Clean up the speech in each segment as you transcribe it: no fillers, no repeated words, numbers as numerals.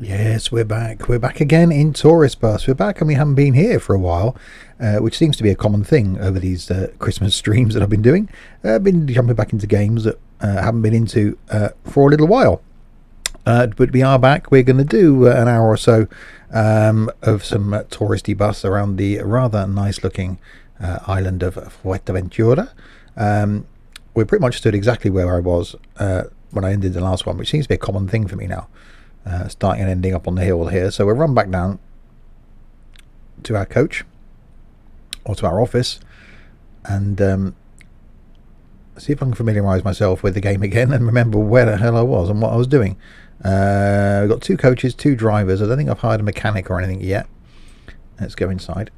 Yes, we're back. We're back again in Tourist Bus. We're back and we haven't been here for a while, which seems to be a common thing over these Christmas streams that I've been doing. I've been jumping back into games that I haven't been into for a little while. But we are back. We're going to do an hour or so of some touristy bus around the rather nice looking island of Fuerteventura. We pretty much stood exactly where I was when I ended the last one, which seems to be a common thing for me now. Starting and ending up on the hill here. So we'll run back down to our coach or to our office and see if I can familiarise myself with the game again and remember where the hell I was and what I was doing. We've got two coaches, two drivers. I don't think I've hired a mechanic or anything yet. Let's go inside.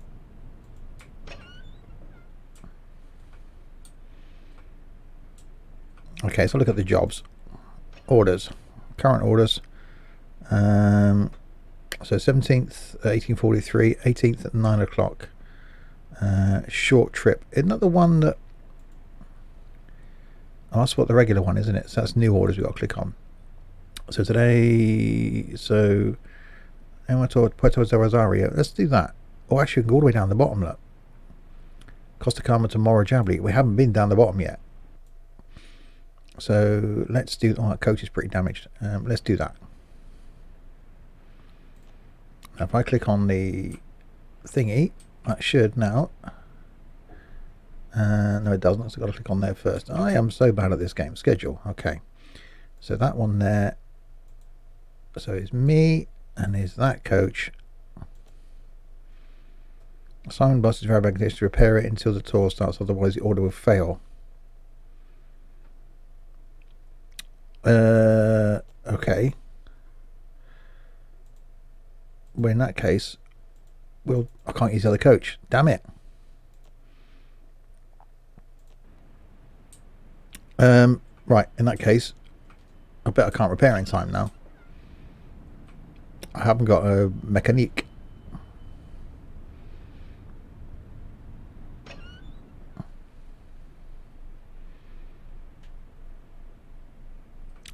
Okay, so look at the jobs. Orders. Current orders. So 17th, 1843, 18th at 9 o'clock. Short trip. Isn't that the one that... Oh, that's what the regular one, isn't it? So that's new orders we've got to click on. So today... So... Puerto del Rosario. Let's do that. Oh, actually, we can go all the way down the bottom, look. Costa Calma to Morojabli. We haven't been down the bottom yet. So let's do... Oh, that coach is pretty damaged. Let's do that. Now, if I click on the thingy, that should now... no, it doesn't. So I've got to click on there first. I am so bad at this game. Schedule. Okay. So that one there. So it's me and is that coach. Simon Bus is very bad to repair it until the tour starts, otherwise the order will fail. Okay. Well, in that case, I can't use the other coach. Damn it. Right, in that case, I bet I can't repair in time now. I haven't got a mechanique.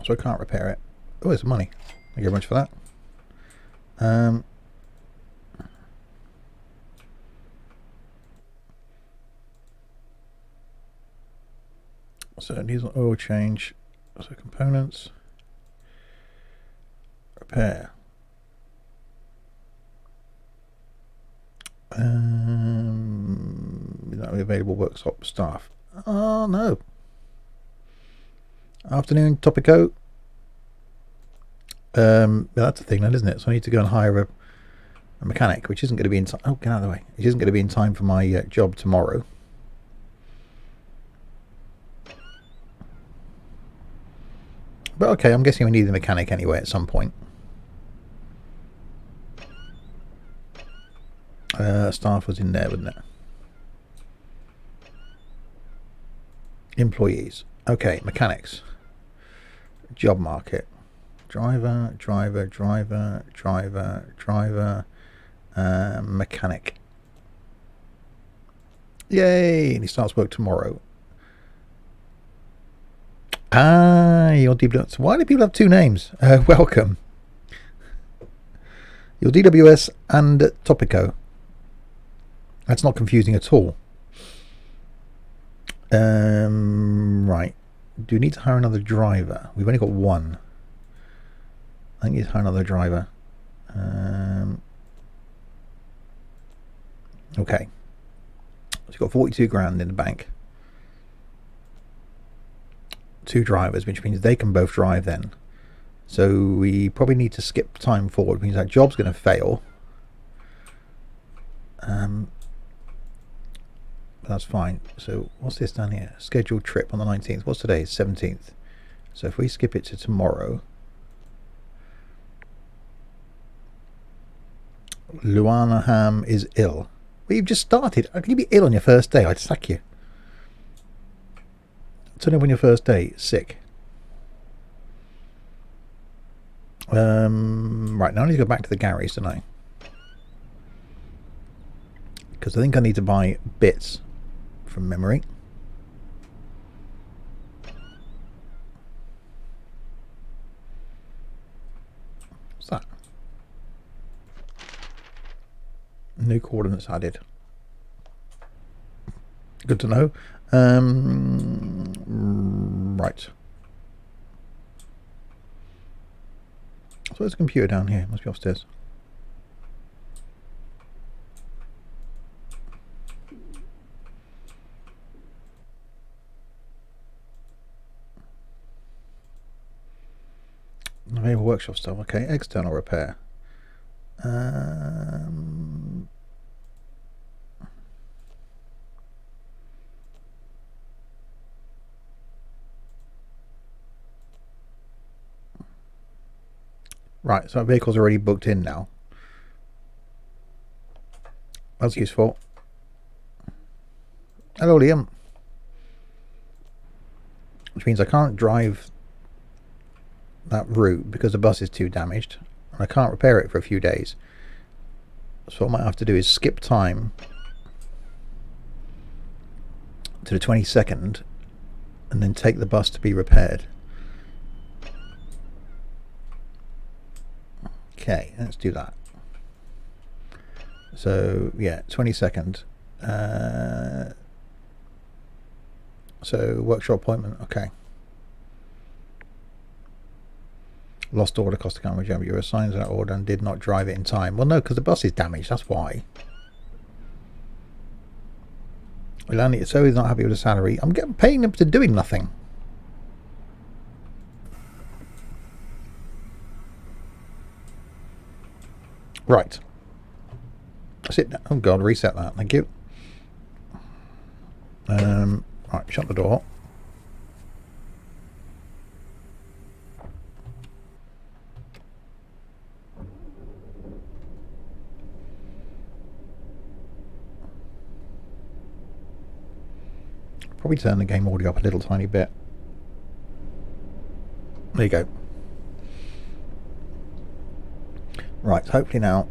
So I can't repair it. Oh, it's money. Thank you very much for that. So it needs an oil change. So components. Repair. That available workshop staff. Oh no. Afternoon, Topico. That's a thing then, isn't it? So I need to go and hire a mechanic, which isn't going to be in time. Oh, get out of the way. It isn't going to be in time for my job tomorrow. But okay, I'm guessing we need a mechanic anyway at some point. Staff was in there, wasn't it? Employees. Okay, mechanics. Job market. Driver, mechanic. Yay! And he starts work tomorrow. Your DWS. Why do people have two names? Welcome. Your DWS and Topico. That's not confusing at all. Right. Do we need to hire another driver? We've only got one. I think you need to hire another driver. Okay. So you've got 42 grand in the bank. Two drivers, which means they can both drive then. So we probably need to skip time forward, which means that job's going to fail. That's fine. So what's this down here? Scheduled trip on the 19th. What's today? 17th. So if we skip it to tomorrow. Luana Ham is ill. Well, you've just started. How can you be ill on your first day? I'd sack you. Turn up on your first day. Sick. Right, now I need to go back to the garage, don't I? Because I think I need to buy bits from memory. What's that? New coordinates added. Good to know. Right. So there's a computer down here. Must be upstairs. Available workshop stuff. Okay, external repair. Right, so our vehicle's already booked in now. That's useful. Hello, Liam. Which means I can't drive that route because the bus is too damaged, and I can't repair it for a few days. So what I might have to do is skip time to the 22nd and then take the bus to be repaired. Okay, let's do that. So yeah, 22nd. So workshop appointment. Okay. Lost order, cost account jump. You were assigned to that order and did not drive it in time. Well, no, because the bus is damaged. That's why. So he's not happy with the salary. I'm paying him to doing nothing. Right. Sit down. Oh God, reset that. Thank you. Right, shut the door. Probably turn the game audio up a little tiny bit. There you go. Right, hopefully now.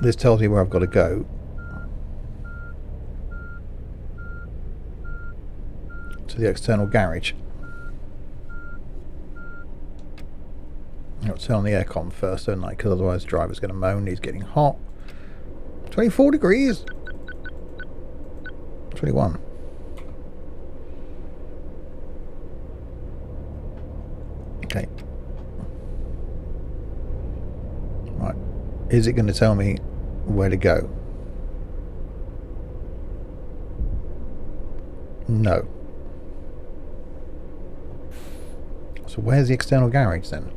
This tells me where I've got to go. To the external garage. I'll turn on the aircon first, don't I? Because otherwise the driver's going to moan. He's getting hot. 24 degrees. 21. Okay. Right. Is it going to tell me where to go? No. So where's the external garage then?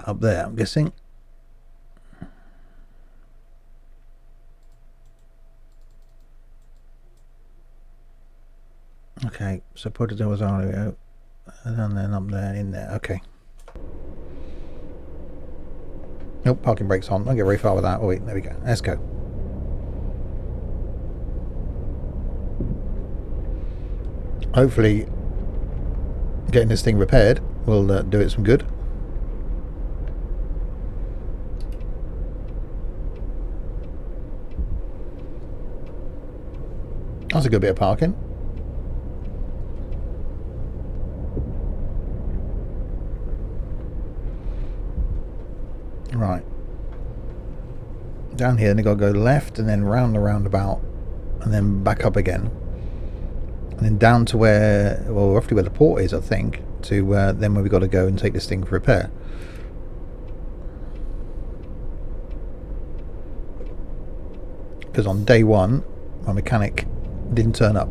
Up there, I'm guessing. Okay, so put it was audio, and then up there, in there. Okay. Nope, parking brakes on. Don't get very far with that. Oh wait, there we go. Let's go. Hopefully, getting this thing repaired will do it some good. That's a good bit of parking. Right. Down here, then got to go left and then round the roundabout and then back up again. And then down to where, well, roughly where the port is, I think, to then where we've got to go and take this thing for repair. Because on day one, my mechanic didn't turn up.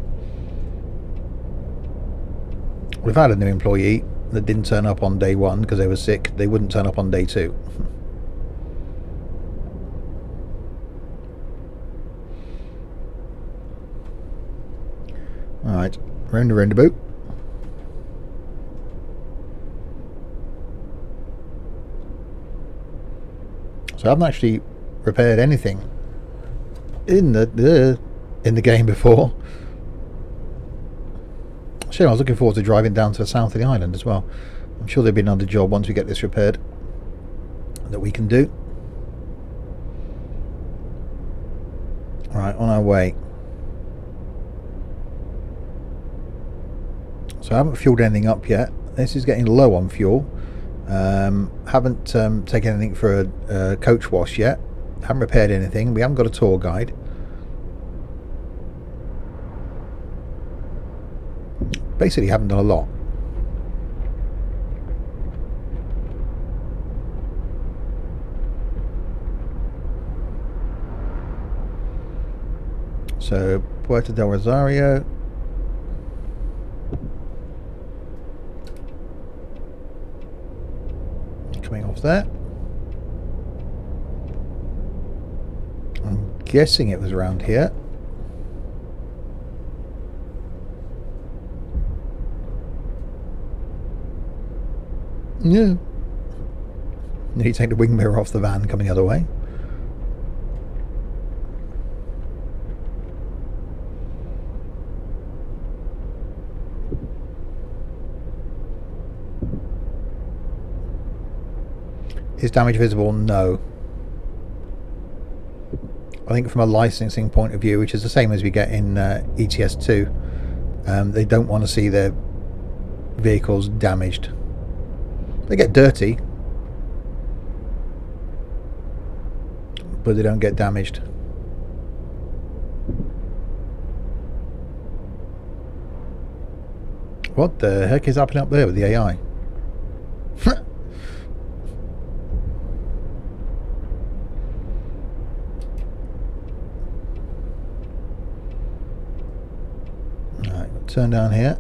We've had a new employee that didn't turn up on day one because they were sick. They wouldn't turn up on day two. Alright, round the roundabout. So I haven't actually repaired anything in the game before. Shame, I was looking forward to driving down to the south of the island as well. I'm sure there'll be another job once we get this repaired that we can do. Right, on our way. So I haven't fueled anything up yet. This is getting low on fuel. Haven't taken anything for a coach wash yet. Haven't repaired anything. We haven't got a tour guide. Basically haven't done a lot. So Puerto del Rosario. Coming off there. I'm guessing it was around here. Yeah. Need to take the wing mirror off the van coming the other way. Is damage visible? No. I think from a licensing point of view, which is the same as we get in ETS2, they don't want to see their vehicles damaged. They get dirty, but they don't get damaged. What the heck is happening up there with the AI? Turn down here.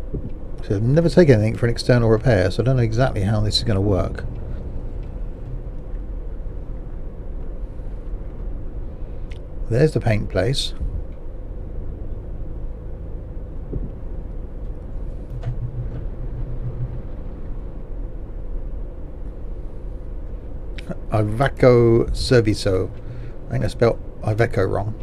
So I've never taken anything for an external repair, so I don't know exactly how this is going to work. There's the paint place. Iveco Serviso. I think I spelled Iveco wrong.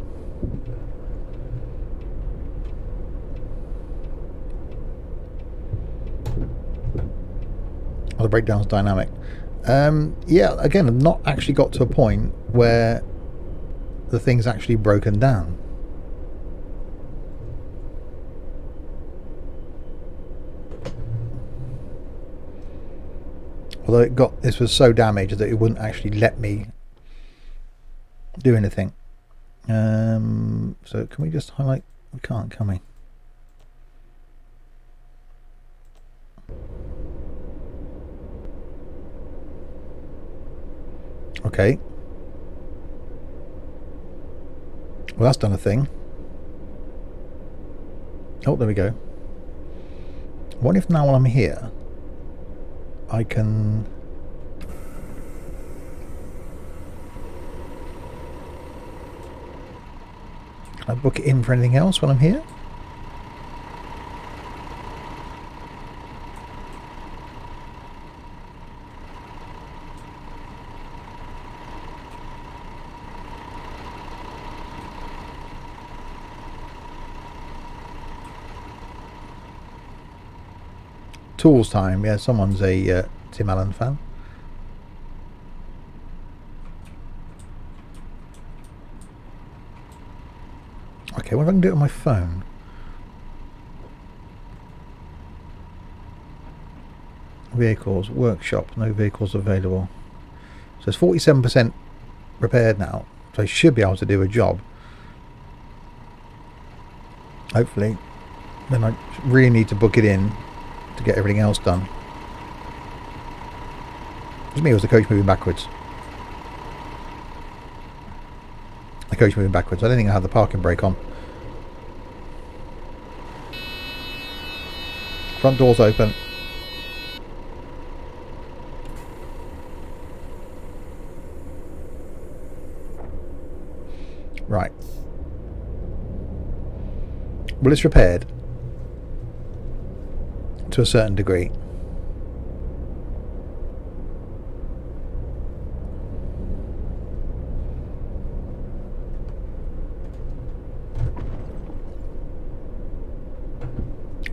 Oh, the breakdown's dynamic. Yeah, again, I've not actually got to a point where the thing's actually broken down. Although this was so damaged that it wouldn't actually let me do anything. So can we just highlight? We can't, can we? Okay. Well, that's done a thing. Oh, there we go. What if now while I'm here, I can... Can I book it in for anything else while I'm here? Tools time. Yeah, someone's a Tim Allen fan. Okay, what if I can do it on my phone? Vehicles, workshop, no vehicles available. So it's 47% repaired now, so I should be able to do a job. Hopefully. Then I really need to book it in to get everything else done. It's me, it was the coach moving backwards. The coach moving backwards. I don't think I have the parking brake on. Front door's open. Right. Well, it's repaired to a certain degree.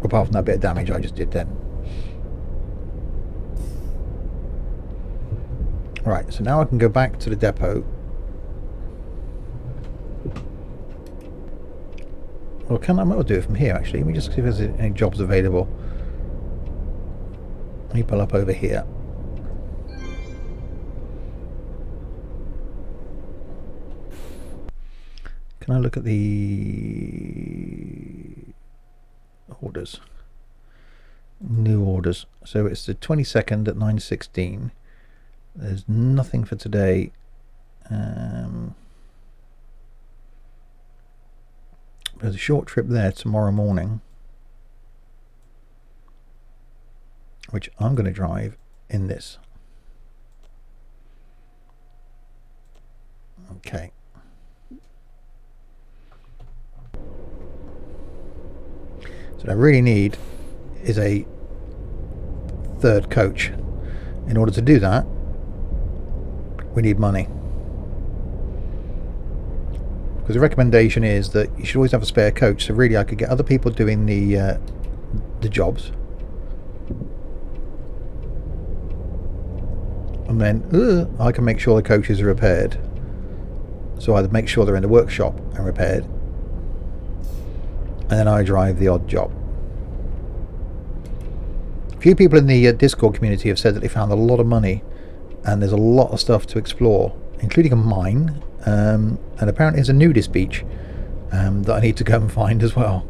Apart from that bit of damage I just did then. Right, so now I can go back to the depot. Well, I might well do it from here actually. Let me just see if there's any jobs available. Let me pull up over here. Can I look at the orders? New orders. So it's the 22nd at 9:16. There's nothing for today. There's a short trip there tomorrow morning, which I'm going to drive in this. Okay. So what I really need is a third coach. In order to do that, we need money. Because the recommendation is that you should always have a spare coach. So really, I could get other people doing the jobs, and then I can make sure the coaches are repaired. So either make sure they're in the workshop and repaired, and then I drive the odd job. A few people in the Discord community have said that they found a lot of money, and there's a lot of stuff to explore, including a mine, and apparently there's a nudist beach that I need to go and find as well.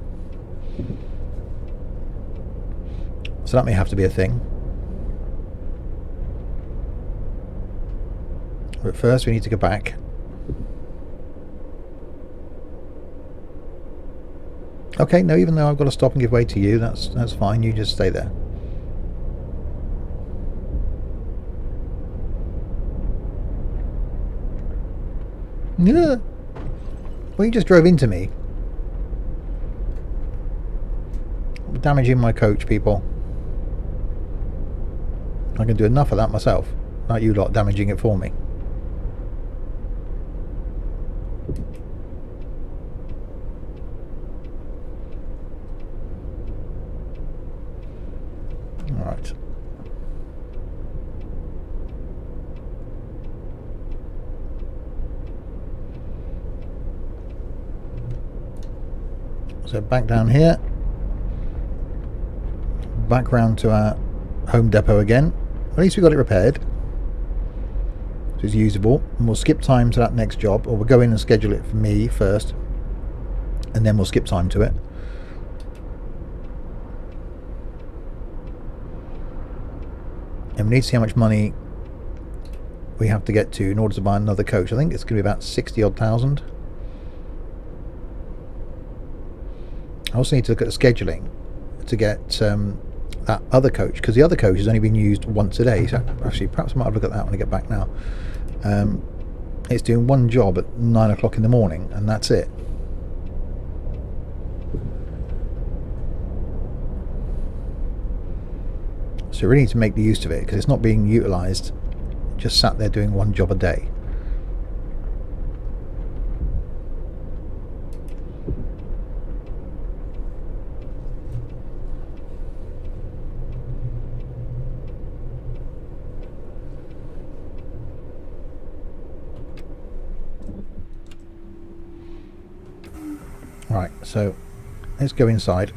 So that may have to be a thing. But first we need to go back. Okay, no, even though I've got to stop and give way to you, that's fine. You just stay there. Yeah. Well, you just drove into me. Damaging my coach, people. I can do enough of that myself. Not you lot damaging it for me. Alright. So back down here, back round to our home depot again. At least we got it repaired, so it's usable, and we'll skip time to that next job, or we'll go in and schedule it for me first, and then we'll skip time to it. And we need to see how much money we have to get to in order to buy another coach. I think it's going to be about 60 odd thousand. I also need to look at the scheduling to get that other coach, because the other coach has only been used once a day. So actually, perhaps I might have a look at that when I get back now. It's doing one job at 9 o'clock in the morning, and that's it. So we really need to make the use of it, because it's not being utilised. Just sat there doing one job a day. Right, so let's go inside.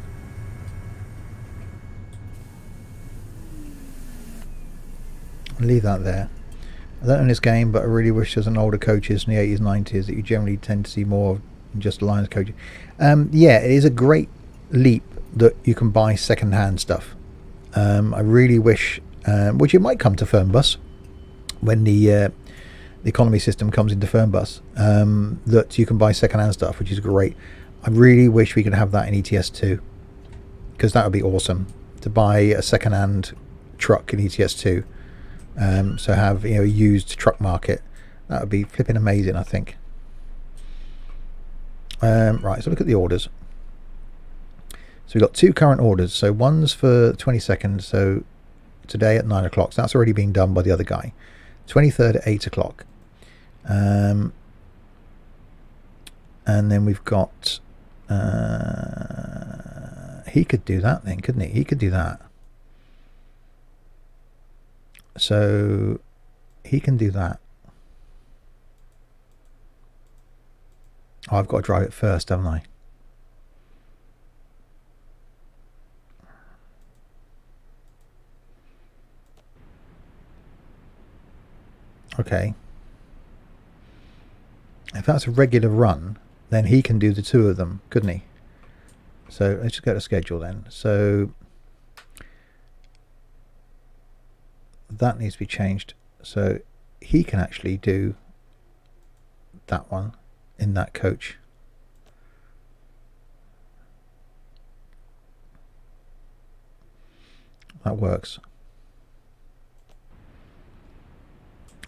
Leave that there. I don't own this game, but I really wish there's an older coaches in the 80s, 90s that you generally tend to see more of than just Alliance coaches. Yeah, it is a great leap that you can buy second-hand stuff. I really wish, which it might come to Fernbus when the economy system comes into Fernbus, that you can buy second-hand stuff, which is great. I really wish we could have that in ETS2, because that would be awesome to buy a second-hand truck in ETS2. So have, you know, a used truck market. That would be flipping amazing, I think. Right, so look at the orders. So we've got two current orders. So one's for 22nd, so today at 9 o'clock. So that's already been done by the other guy. 23rd at 8 o'clock. And then we've got... he could do that then, couldn't he? He could do that. So he can do that. Oh, I've got to drive it first, haven't I? Okay. If that's a regular run, then he can do the two of them, couldn't he? So let's just go to schedule then. So that needs to be changed. So he can actually do that one in that coach. That works.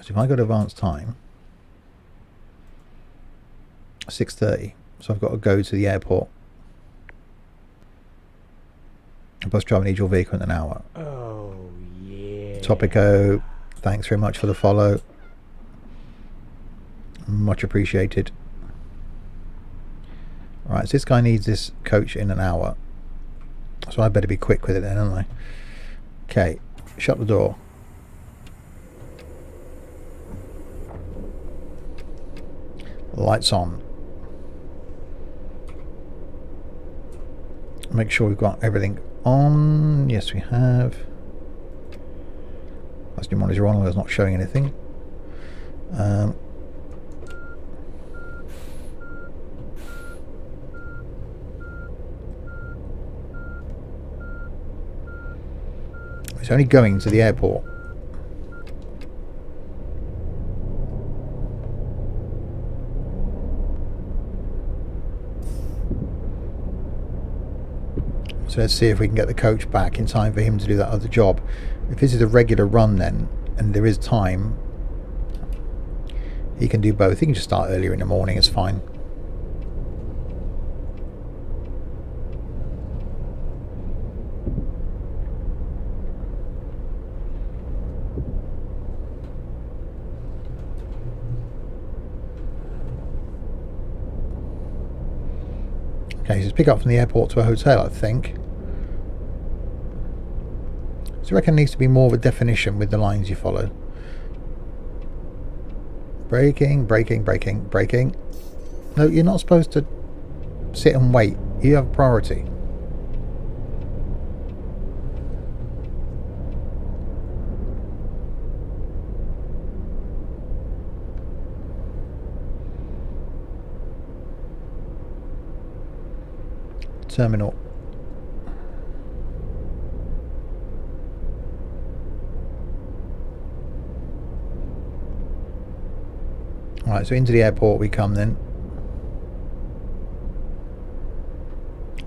So if I go to advanced time, 6:30. So I've got to go to the airport. Bus driver needs your vehicle in an hour. Oh, yeah. Topico, thanks very much for the follow. Much appreciated. Right, so this guy needs this coach in an hour. So I better be quick with it then, don't I? Okay, shut the door. Lights on. Make sure we've got everything on. Yes, we have. That's new monitor on, although it's not showing anything. It's only going to the airport. So let's see if we can get the coach back in time for him to do that other job. If this is a regular run then, and there is time, he can do both. He can just start earlier in the morning, it's fine. Okay, so it's pick up from the airport to a hotel, I think. So I reckon there needs to be more of a definition with the lines you follow. Braking, braking, braking, braking. No, you're not supposed to sit and wait. You have priority. Terminal. Alright, so into the airport we come then.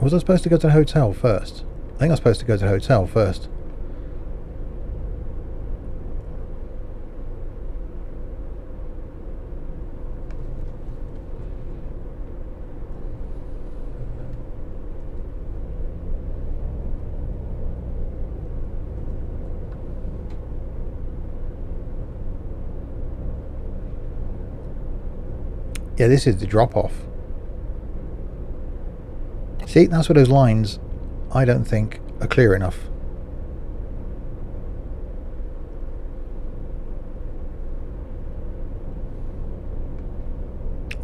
Was I supposed to go to the hotel first? I think I was supposed to go to the hotel first. Yeah, this is the drop-off. See, that's where those lines, I don't think, are clear enough.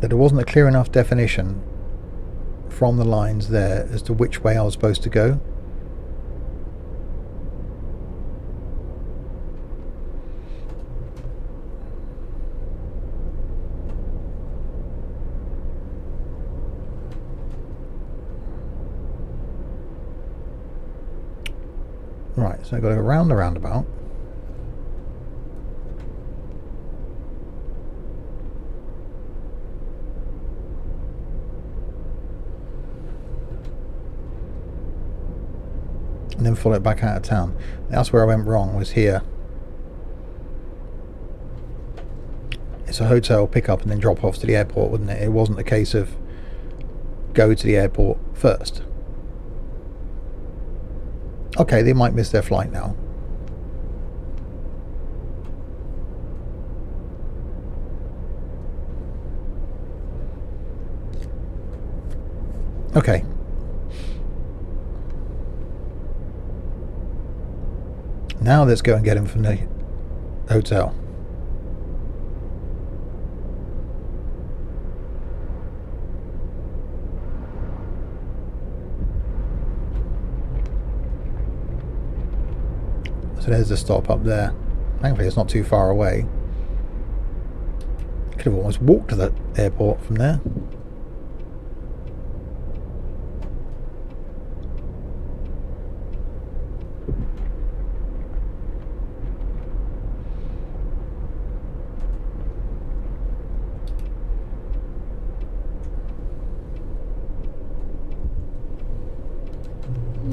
That there wasn't a clear enough definition from the lines there as to which way I was supposed to go. Right, so I've got to go around the roundabout. And then follow it back out of town. That's where I went wrong, was here. It's a hotel, pick up and then drop off to the airport, wasn't it? It wasn't a case of go to the airport first. Okay, they might miss their flight now. Okay. Now let's go and get him from the hotel. So there's the stop up there. Thankfully it's not too far away. Could have almost walked to that airport from there.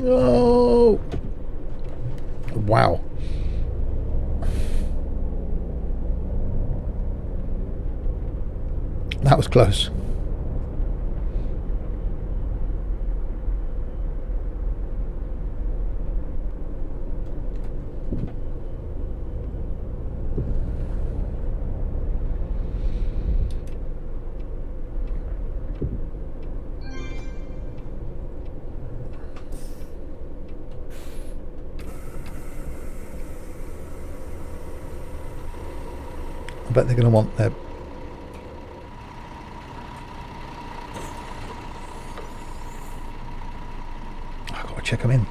Oh! Wow. That was close. I bet they're going to want their... I've got to check them in.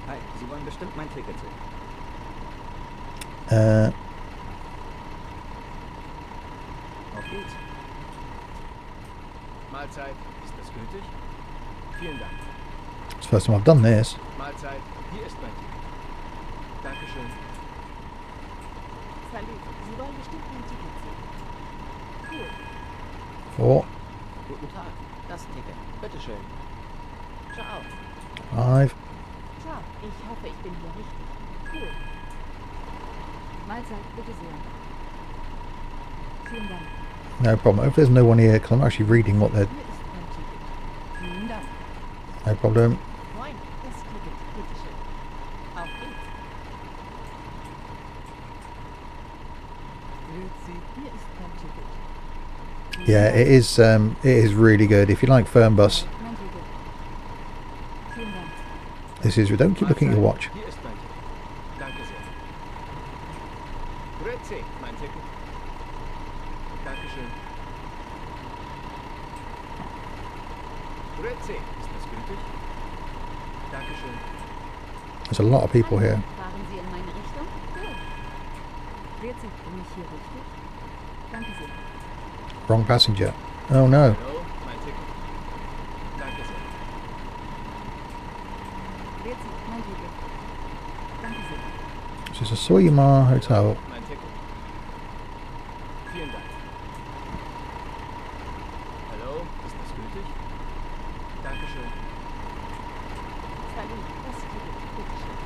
Hi, Sie wollen bestimmt mein Ticket sehen. Auf geht's. Mahlzeit, ist das gültig? Vielen Dank. It's the first time I've done this. Mahlzeit, hier ist mein Ticket. Dankeschön. Salut, Sie wollen bestimmt mein Ticket sehen. Cool. 4, Guten Tag, das Ticket. Bitteschön. Ciao. 5. Ciao, ich hoffe, ich bin hier richtig. Cool. Mahlzeit, bitte sehr. Vielen Dank. No problem. If there's no one here, because I'm actually reading what they're... Hier ist mein Ticket. Vielen Dank. No problem. Moin, das Ticket, bitteschön. Auf geht's. Grüezi, hier ist mein Ticket. Vielen Yeah, Dank. it is really good. If you like Fernbus, Mein Ticket. Vielen Dank. this is... Don't keep looking at your watch. Hier ist mein Ticket. Danke sehr. Grüezi, mein Ticket. Dankeschön. Grüezi, ist das gültig? Dankeschön. There's a lot of people here. Fahren Sie in meine Richtung? Cool. Grüezi, bin ich hier richtig? Danke sehr. Wrong passenger. Oh no. Hallo, mein Ticket. Danke sehr. Grüezi, mein Ticket. Danke sehr. This is a Soyma hotel. Mein Ticket. Vielen Dank. Hallo, ist das gültig? Dankeschön. Salut, das Ticket, bitteschön.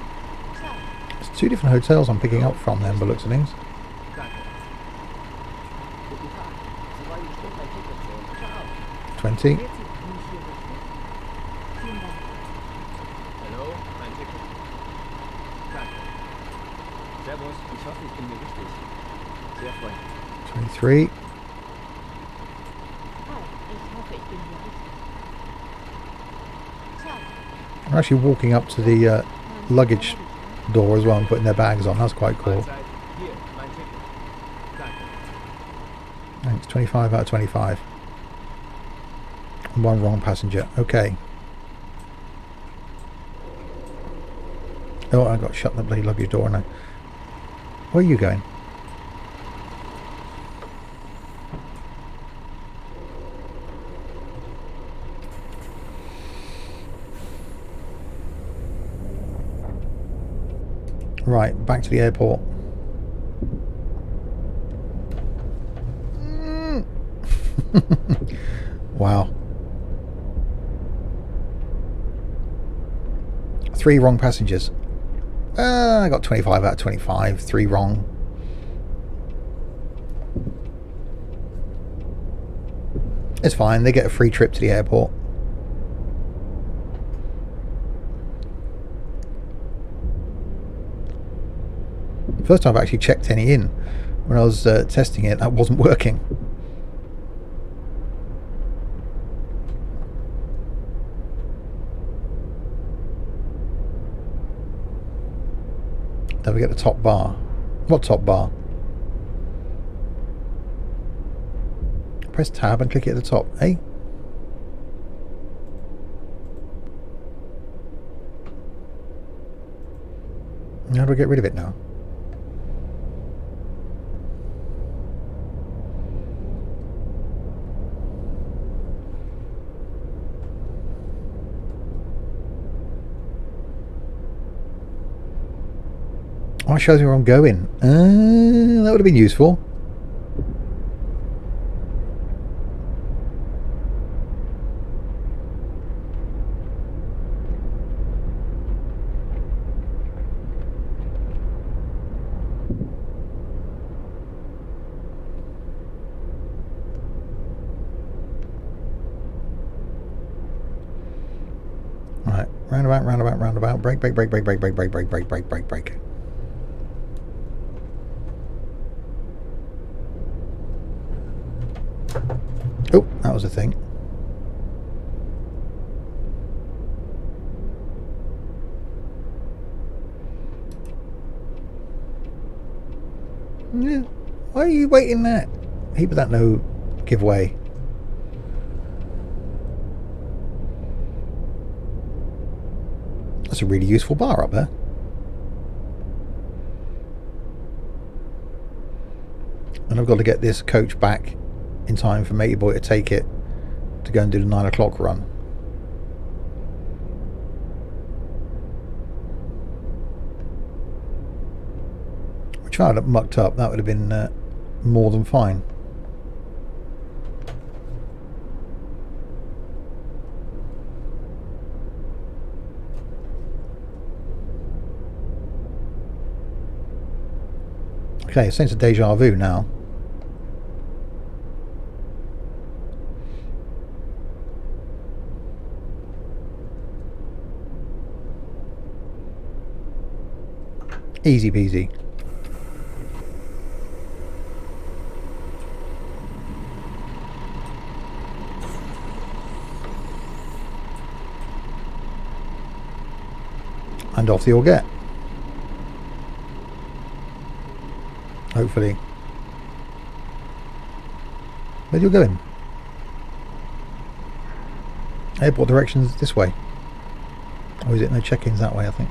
Ciao. There's 2 different hotels I'm picking up from them, by the looks of things. Danke. Guten Tag. Sie wollen bestimmt mein Ticket sehen. Ciao. 20. Grüezi, bin ich hier richtig? Vielen Dank. Hallo, mein Ticket. Danke. Servus, ich hoffe, ich bin hier richtig. Sehr freundlich. 23. Hi, ich hoffe, ich bin hier richtig. Ciao. I'm actually walking up to the luggage door as well and putting their bags on. That's quite cool. Mahlzeit. Hier, mein Ticket. Danke. Thanks. 25 out of 25. And 1 wrong passenger. Okay. Oh, I got to shut the bloody luggage door now. Where are you going? Right, back to the airport. Wow. 3 wrong passengers. I got 25 out of 25. 3 wrong. It's fine. They get a free trip to the airport. First time I've actually checked any in. When I was testing it, that wasn't working. Don't forget the top bar. What top bar? Press tab and click it at the top, eh? How do I get rid of it now? Oh, it shows me where I'm going. That would have been useful. Right, roundabout, roundabout, roundabout. Brake, brake, brake, brake, brake, brake, brake, brake, brake, brake, brake, brake. Oh, that was a thing. Yeah. Why are you waiting there? Heap of that no giveaway. That's a really useful bar up there. And I've got to get this coach back in time for Matey Boy to take it to go and do the 9 o'clock run. Which if I had mucked up, that would have been more than fine. Okay, sense of deja vu now. Easy peasy. And off you'll get. Hopefully. Where are you going? Airport directions this way. Or is it no check-ins that way, I think?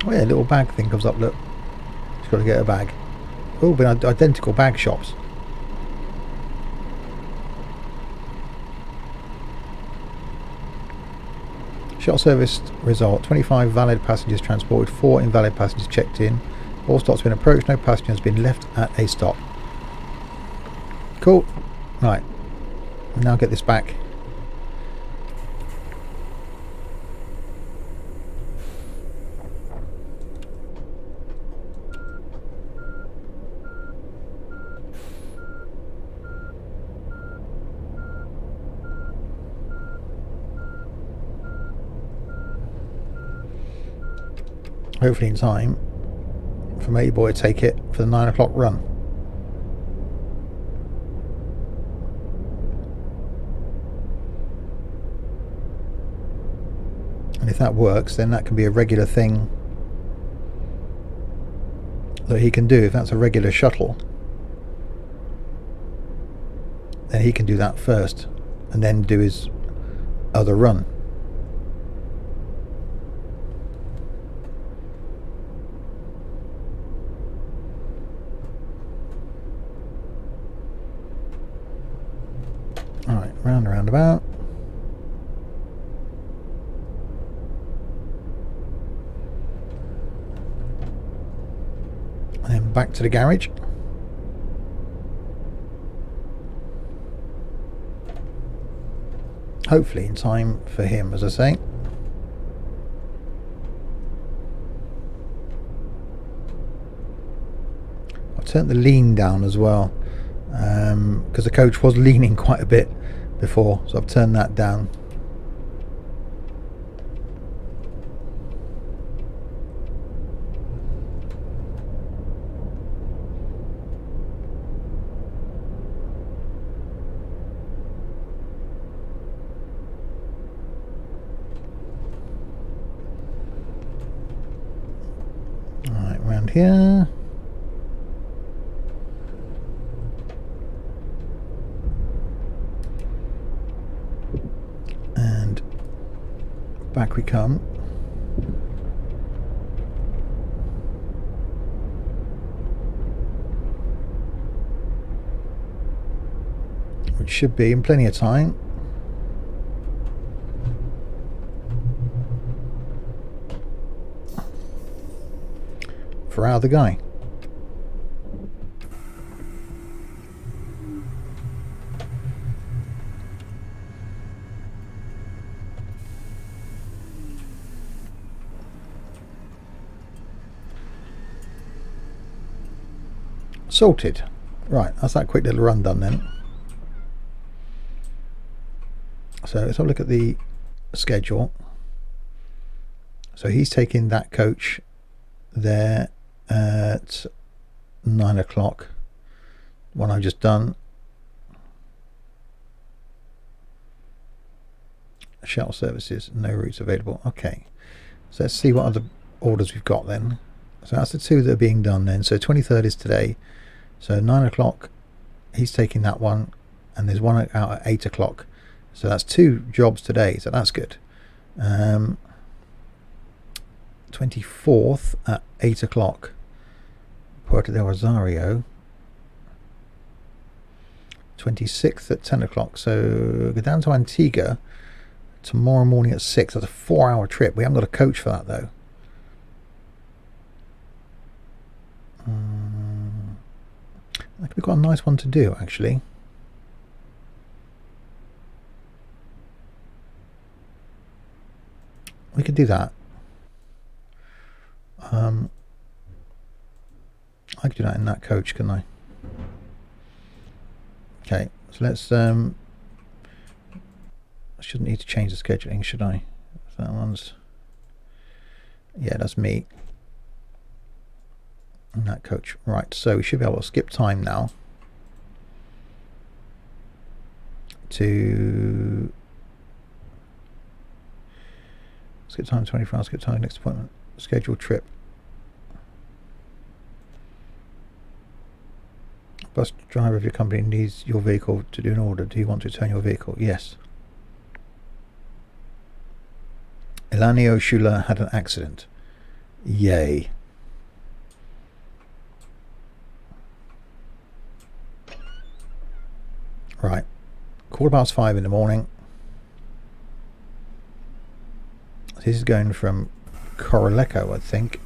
Oh yeah, little bag thing comes up, look. Just got to get a bag. Oh, but identical bag shops. Shuttle service result. 25 valid passengers transported, 4 invalid passengers checked in. All stops have been approached, no passenger has been left at a stop. Cool. Right. We'll now get this back. Hopefully in time for Matey Boy to take it for the 9 o'clock run. And if that works, then that can be a regular thing that he can do. If that's a regular shuttle, then he can do that first and then do his other run. Alright, round and roundabout. And then back to the garage. Hopefully in time for him, as I say. I've turned the lean down as well, because the coach was leaning quite a bit before, so I've turned that down. Alright, round here. And back we come. which should be in plenty of time. For our other guy. Sorted. Right, that's that quick little run done then. So let's have a look at the schedule. So he's taking that coach there at 9 o'clock. One I've just done. Shuttle services, no routes available. Okay, so let's see what other orders we've got then. So that's the two that are being done then. So 23rd is today. So 9 o'clock, he's taking that one, and there's one out at 8 o'clock. So that's 2 jobs today, so that's good. 24th at 8 o'clock, Puerto del Rosario. 26th at 10 o'clock. So go down to Antigua tomorrow morning at 6. That's a 4-hour trip. We haven't got a coach for that though. That could be quite a nice one to do, actually. We could do that. I could do that in that coach, couldn't I? Okay, so let's I shouldn't need to change the scheduling, should I? That one's, yeah, that's me. And that coach. Right, so we should be able to skip time now to skip time 24 hours, skip time next appointment, scheduled trip. Bus driver of your company needs your vehicle to do an order. Do you want to return your vehicle? Yes. Elanio Schuler had an accident. Yay. Right, 5:15 in the morning. This is going from Coroleco, I think.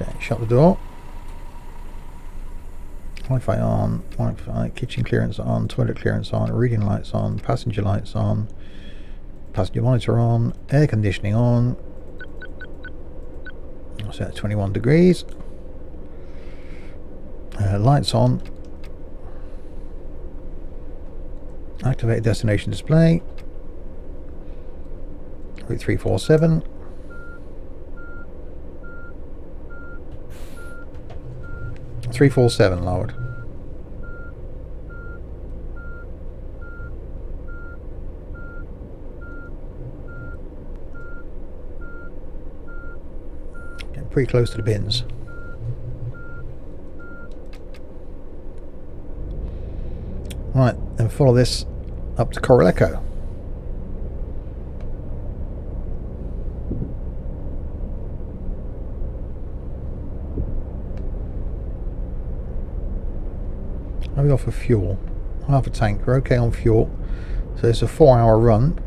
Okay, shut the door. Wi-Fi on, Wi-Fi, kitchen clearance on, toilet clearance on, reading lights on, passenger lights on, passenger monitor on, air conditioning on. I'll set at 21 degrees. Lights on. Activate destination display. Route 347. lowered. Getting pretty close to the bins. Right, and follow this up to Coroleco. How are we off for fuel? Half a tank, we're okay on fuel. So it's a 4-hour run.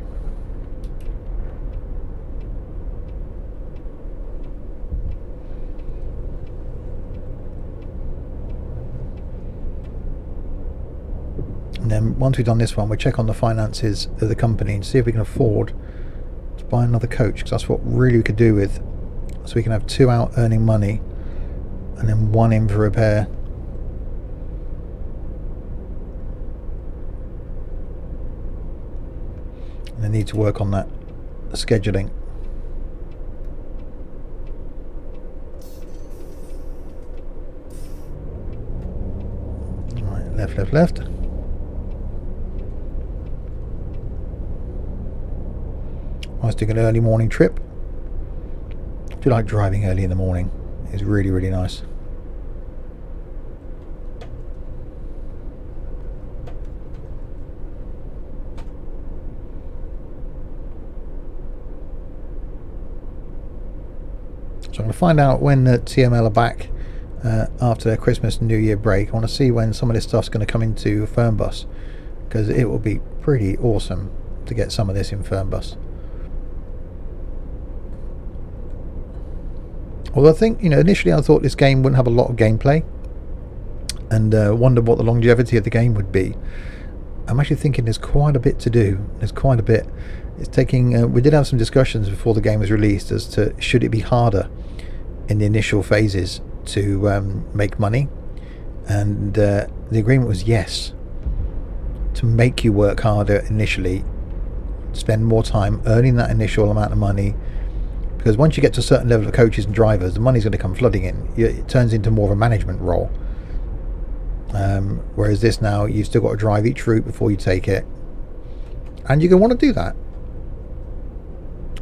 And then once we've done this one, we'll check on the finances of the company and see if we can afford to buy another coach, because that's what really we could do with. So we can have 2 out earning money and then 1 in for repair. And they need to work on that scheduling. Right, left. I was doing an early morning trip. I do like driving early in the morning. It's really, really nice. So I'm going to find out when TML are back after their Christmas and New Year break. I want to see when some of this stuff's going to come into Fernbus, because it will be pretty awesome to get some of this in Fernbus. Although I think, initially I thought this game wouldn't have a lot of gameplay, and wondered what the longevity of the game would be. I'm actually thinking there's quite a bit to do. There's quite a bit. It's taking. We did have some discussions before the game was released as to should it be harder in the initial phases to make money, and the agreement was yes. To make you work harder initially, spend more time earning that initial amount of money, because once you get to a certain level of coaches and drivers, the money's going to come flooding in. It turns into more of a management role. Whereas this now, you've still got to drive each route before you take it, and you're going to want to do that.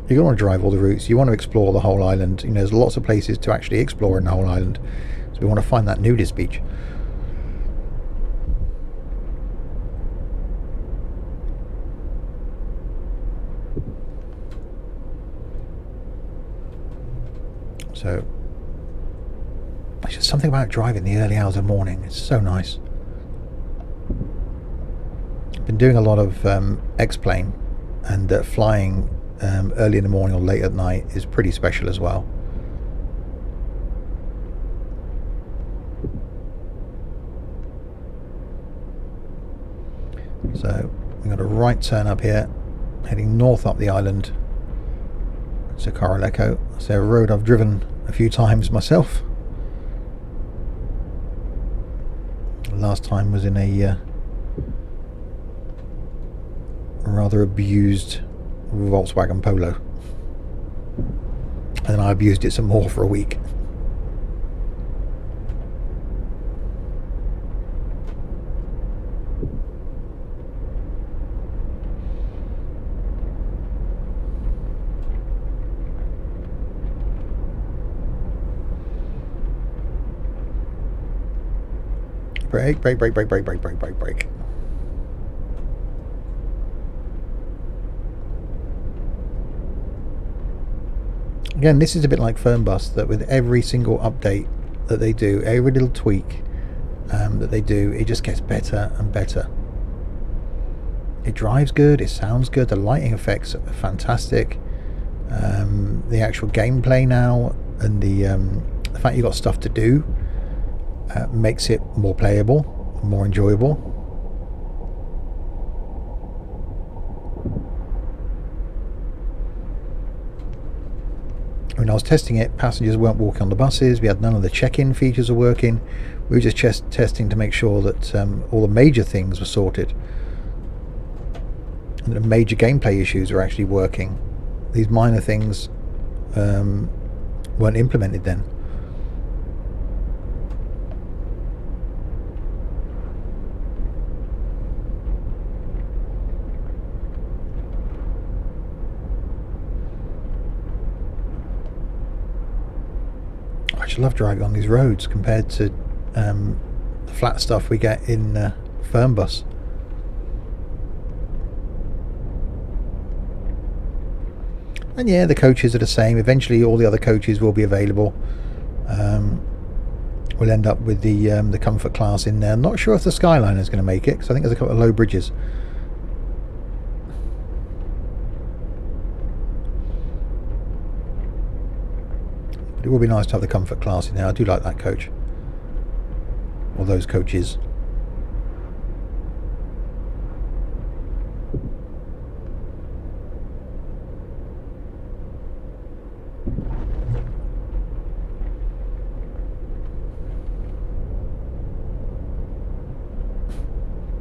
You're going to want to drive all the routes. You want to explore the whole island. There's lots of places to actually explore in the whole island, so we want to find that nudist beach. So there's just something about driving the early hours of the morning. It's so nice. I've been doing a lot of X-Plane, and flying early in the morning or late at night is pretty special as well. So we've got a right turn up here, heading north up the island. It's a Coraleco. It's a road I've driven a few times myself. Last time was in a rather abused Volkswagen Polo, and then I abused it some more for a week. Brake, brake, brake, brake, brake, brake, brake, brake, brake. Again, this is a bit like Fernbus, that with every single update that they do, every little tweak that they do, it just gets better and better. It drives good, it sounds good, the lighting effects are fantastic. The actual gameplay now, and the fact you've got stuff to do, makes it more playable, more enjoyable. When I was testing it, passengers weren't walking on the buses. We had none of the check-in features are working. We were just testing to make sure that all the major things were sorted, and the major gameplay issues are actually working. These minor things weren't implemented then. I just love driving on these roads compared to the flat stuff we get in Fernbus. And yeah, the coaches are the same. Eventually all the other coaches will be available. We'll end up with the comfort class in there. I'm not sure if the Skyliner is going to make it, because I think there's a couple of low bridges. It would be nice to have the comfort class in there. I do like that coach, or those coaches.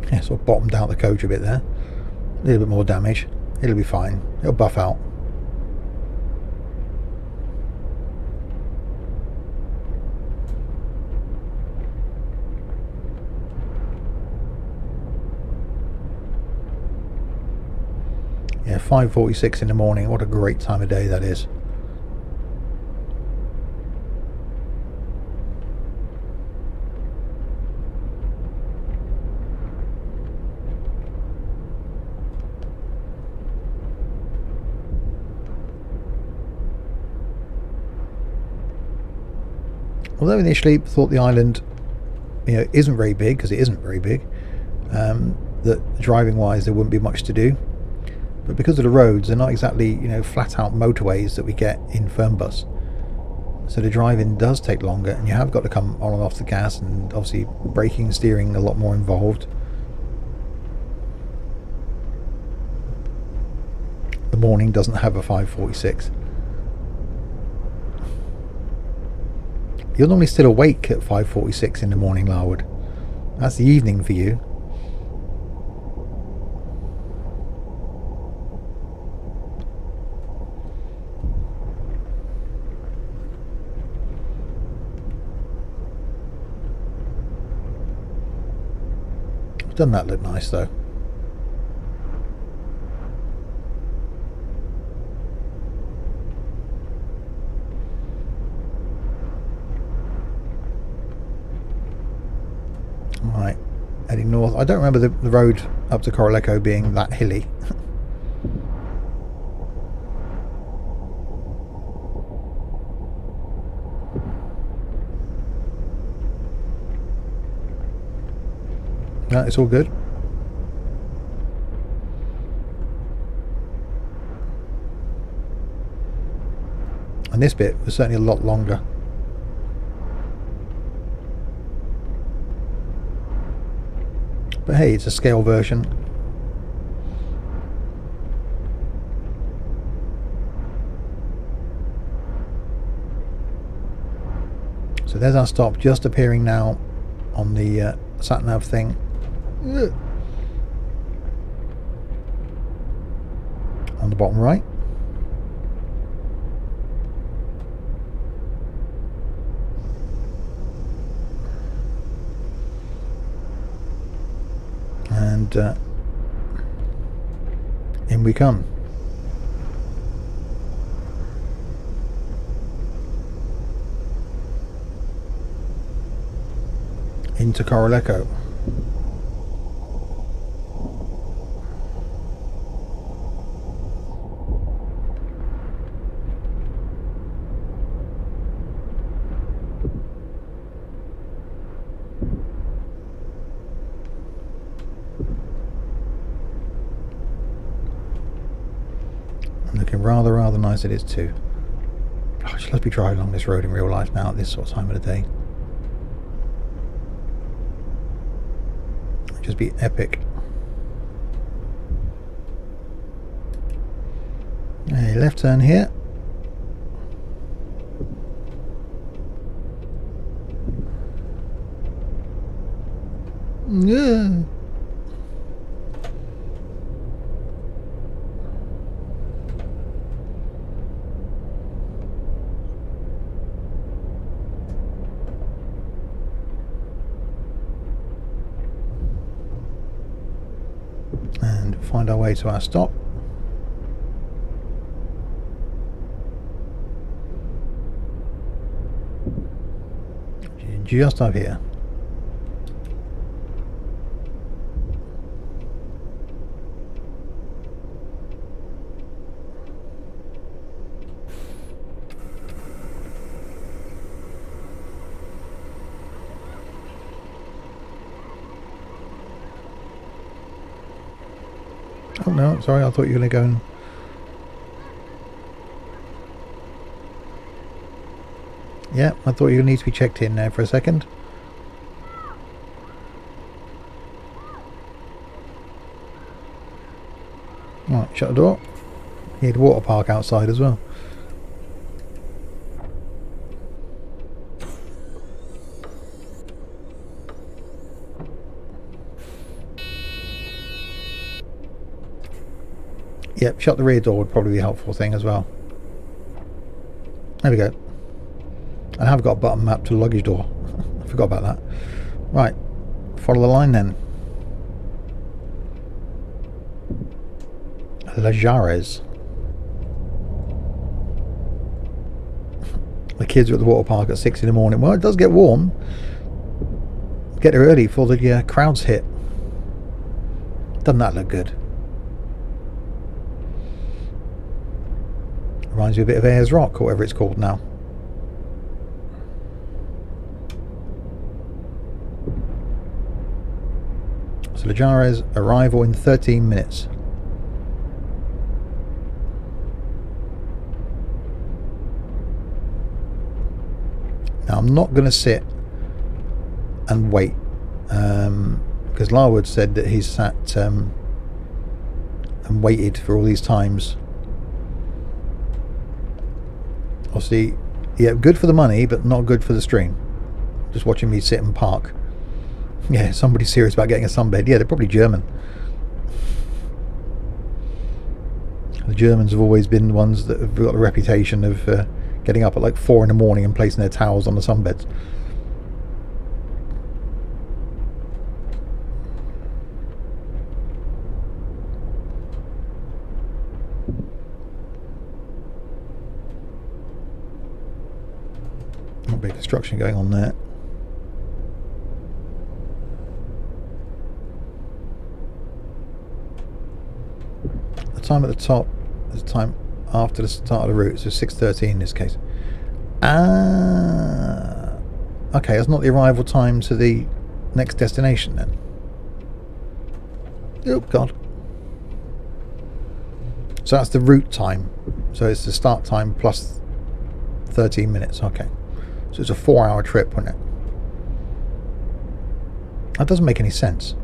Yeah, sort of bottomed out the coach a bit there. A little bit more damage. It'll be fine. It'll buff out. Yeah, 5:46 in the morning. What a great time of day that is. Although initially thought the island, isn't very big, because it isn't very big, that driving wise there wouldn't be much to do, but because of the roads, they're not exactly flat out motorways that we get in Fernbus, so the driving does take longer, and you have got to come on and off the gas, and obviously braking and steering a lot more involved. The morning doesn't have a 5:46. You're normally still awake at 5:46 in the morning, Larwood. That's the evening for you. Doesn't that look nice though? Right, heading north. I don't remember the road up to Coroleco being that hilly. No, it's all good. And this bit was certainly a lot longer. But hey, it's a scale version. So there's our stop, just appearing now on the sat-nav thing. On the bottom right. And in we come. Into Coroleco. Looking rather nice it is too. Oh, I should love to be driving along this road in real life now at this sort of time of the day. It'd just be epic. A left turn here. Yeah. And find our way to our stop. Just up here. Oh no, sorry, I thought you were going to go and... Yeah, I thought you need to be checked in there for a second. Right, shut the door. You need a water park outside as well. Yep, shut the rear door would probably be a helpful thing as well. There we go. I have got a button map to the luggage door. I forgot about that. Right, follow the line then. Lajares. The kids are at the water park at 6 in the morning. Well, it does get warm. Get there early before the crowds hit. Doesn't that look good? Reminds me a bit of Ayers Rock, or whatever it's called now. So Lajara's arrival in 13 minutes. Now I'm not going to sit and wait, because Larwood said that he's sat and waited for all these times. Obviously, yeah, good for the money, but not good for the stream. Just watching me sit and park. Yeah, somebody's serious about getting a sunbed. Yeah, they're probably German. The Germans have always been the ones that have got a reputation of getting up at like 4 in the morning and placing their towels on the sunbeds. Not big construction going on there. The time at the top is the time after the start of the route, so 6:13 in this case. Okay, that's not the arrival time to the next destination then. Oh god. So that's the route time. So it's the start time plus 13 minutes. Okay. So it's a 4-hour trip, wouldn't it? That doesn't make any sense.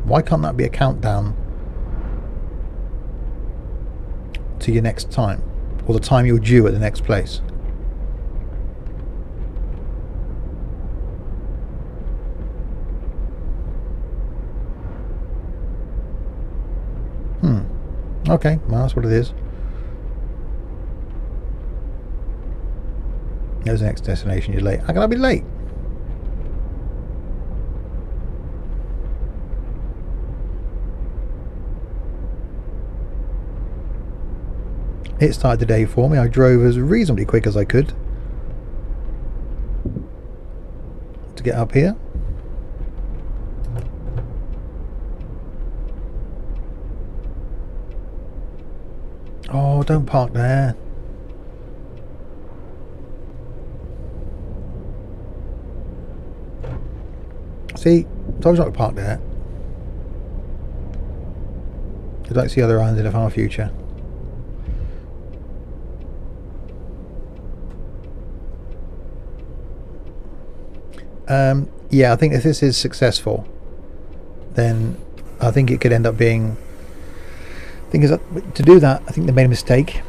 Why can't that be a countdown to your next time, or the time you're due at the next place? Okay, well that's what it is. There's the next destination. You're late. How can I be late? It started the day for me. I drove as reasonably quick as I could to get up here. Oh, don't park there. See, told you not to park there. I'd like to see other islands in the far future. Yeah, I think if this is successful, then I think it could end up being... Thing is, to do that, I think they made a mistake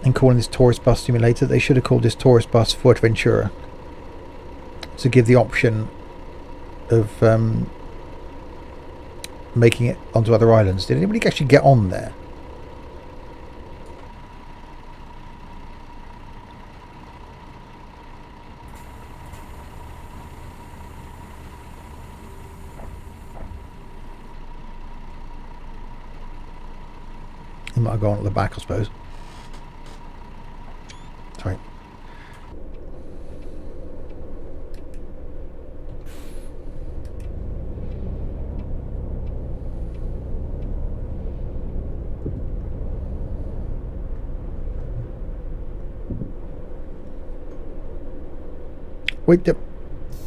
in calling this tourist bus simulator. They should have called this tourist bus Fuerteventura, to give the option of making it onto other islands. Did anybody actually get on there? It might have gone at the back, I suppose. Sorry. Wait,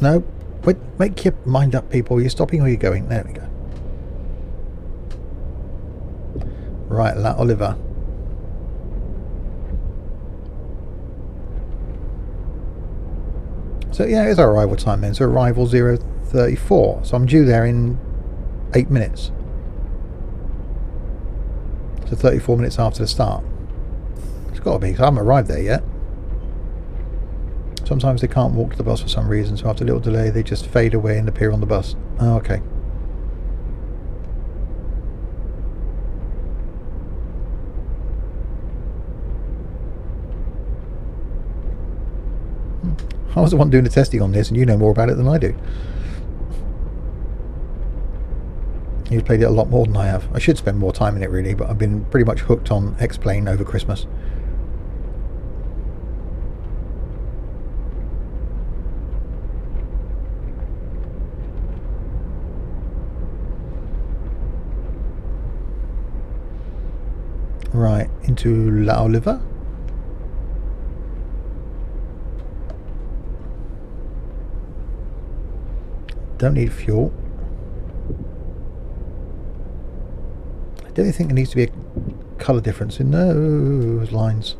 no. Wait, make your mind up, people. You're stopping or you're going? There we go. Right, La Oliva. So yeah, it's our arrival time then. So arrival 0:34. So I'm due there in 8 minutes. So 34 minutes after the start. It's got to be, 'cause I haven't arrived there yet. Sometimes they can't walk to the bus for some reason, so after a little delay they just fade away and appear on the bus. Oh, okay. I was the one doing the testing on this, and you know more about it than I do. You've played it a lot more than I have. I should spend more time in it really, but I've been pretty much hooked on X-Plane over Christmas. Right, into La Oliva. Don't need fuel. don't you think there needs to be a colour difference in those lines?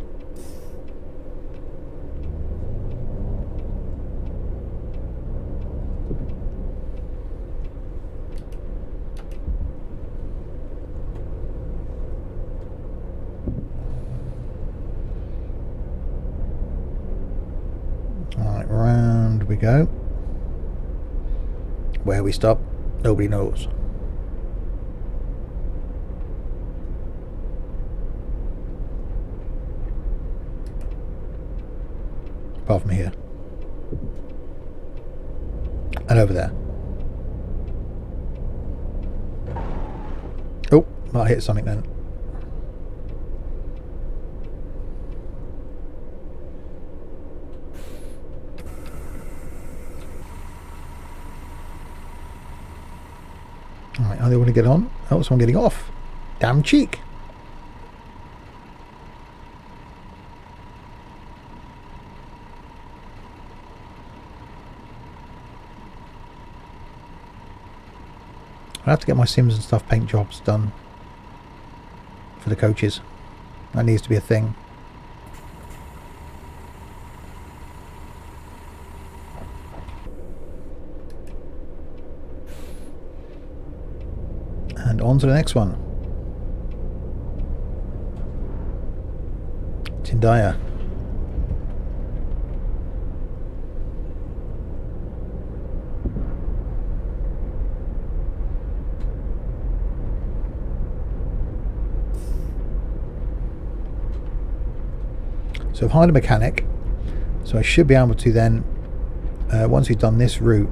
Alright, round we go. Where we stop, nobody knows. Apart from here. And over there. Oh, might hit something then. Alright, I want to get on. Oh, someone getting off. Damn cheek. I have to get my Sims and stuff paint jobs done for the coaches. That needs to be a thing. And on to the next one. Tindaya. So I've hired a mechanic, so I should be able to then, once we've done this route,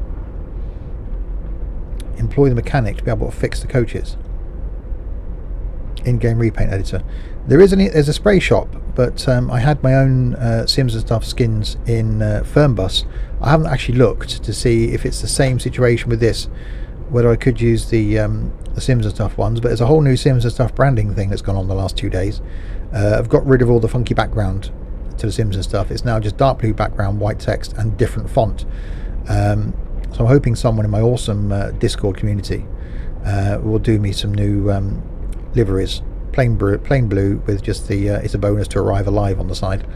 employ the mechanic to be able to fix the coaches. In-game repaint editor. There's a spray shop, but I had my own Sims and stuff skins in Fernbus. I haven't actually looked to see if it's the same situation with this, whether I could use the Sims and stuff ones, but there's a whole new Sims and stuff branding thing that's gone on the last 2 days. I've got rid of all the funky background to the Sims and stuff. It's now just dark blue background, white text and different font. So I'm hoping someone in my awesome Discord community will do me some new liveries, plain blue with just the it's a bonus to arrive alive on the side.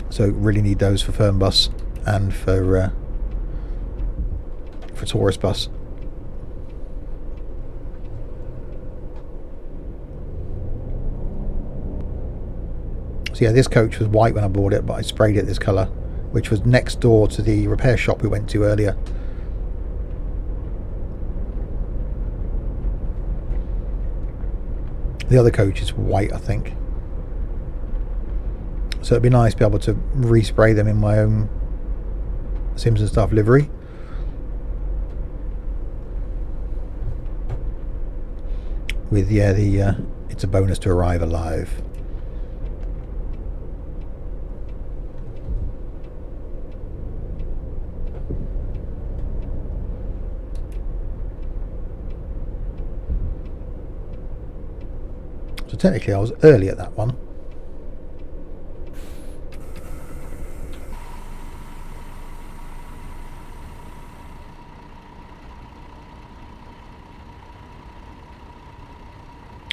So really need those for Fernbus and for Tourist Bus. So yeah, this coach was white when I bought it, but I sprayed it this colour, which was next door to the repair shop we went to earlier. The other coach is white, I think. So it'd be nice to be able to respray them in my own Sims and Stuff livery. With, yeah, the it's a bonus to arrive alive. So technically I was early at that one.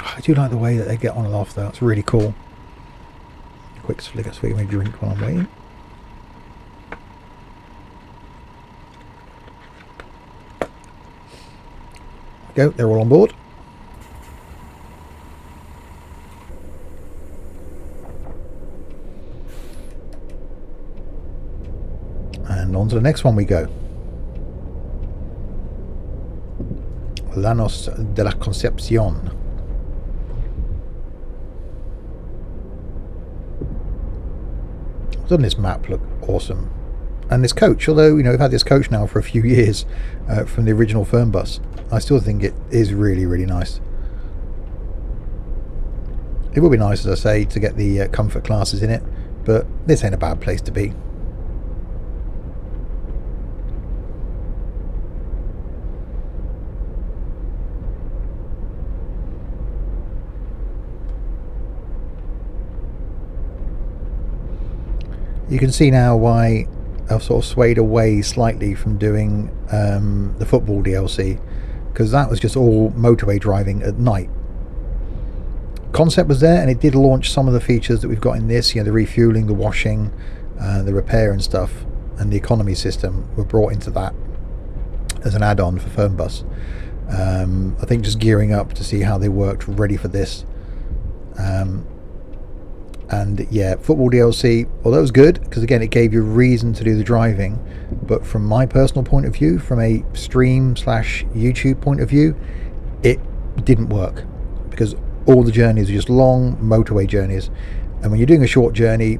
I do like the way that they get on and off though, it's really cool. Quick flick a swig of my drink while I'm waiting. There we go, they're all on board. And on to the next one we go. Llanos de la Concepción. Doesn't this map look awesome? And this coach, although you know we've had this coach now for a few years from the original Fernbus, I still think it is really, really nice. It would be nice, as I say, to get the comfort classes in it, but this ain't a bad place to be. You can see now why I've sort of swayed away slightly from doing the football DLC, because that was just all motorway driving at night. Concept was there, and it did launch some of the features that we've got in this. The refueling, the washing, the repair and stuff, and the economy system were brought into that as an add-on for Fernbus. I think just gearing up to see how they worked, ready for this. And yeah, football DLC, although it was good, because again it gave you a reason to do the driving, but from my personal point of view, from a stream/YouTube point of view, it didn't work, because all the journeys are just long motorway journeys, and when you're doing a short journey,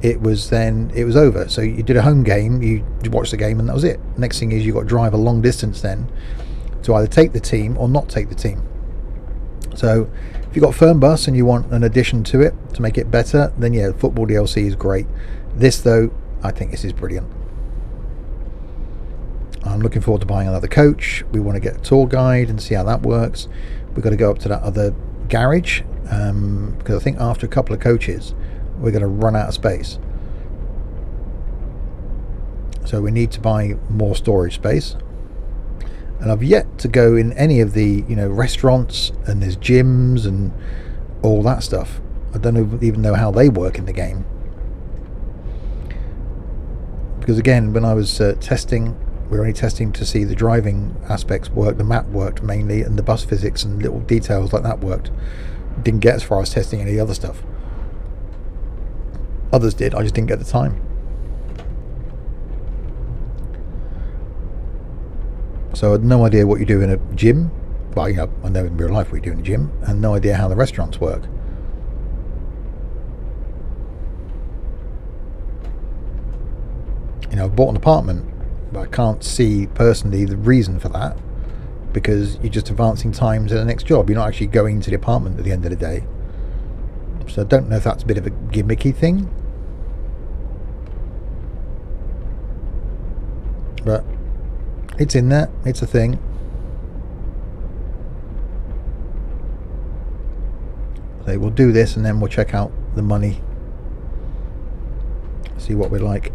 it was over. So you did a home game, you watched the game, and that was it. Next thing is you got to drive a long distance then to either take the team or not take the team. So if you've got Fernbus and you want an addition to it to make it better, then yeah, football DLC is great. This though, I think this is brilliant. I'm looking forward to buying another coach. We want to get a tour guide and see how that works. We've got to go up to that other garage, because I think after a couple of coaches we're going to run out of space. So we need to buy more storage space. And I've yet to go in any of the restaurants, and there's gyms and all that stuff. I don't even know how they work in the game, because again, when I was testing, we were only testing to see the driving aspects work. The map worked mainly, and the bus physics and little details like that worked. Didn't get as far as testing any other stuff. Others did, I just didn't get the time. So I had no idea what you do in a gym. Well, I know in real life what you do in a gym, and no idea how the restaurants work. I've bought an apartment, but I can't see personally the reason for that, because you're just advancing time to the next job. You're not actually going to the apartment at the end of the day. So I don't know if that's a bit of a gimmicky thing, but it's in there, it's a thing. So we'll do this and then we'll check out the money, see what we're like.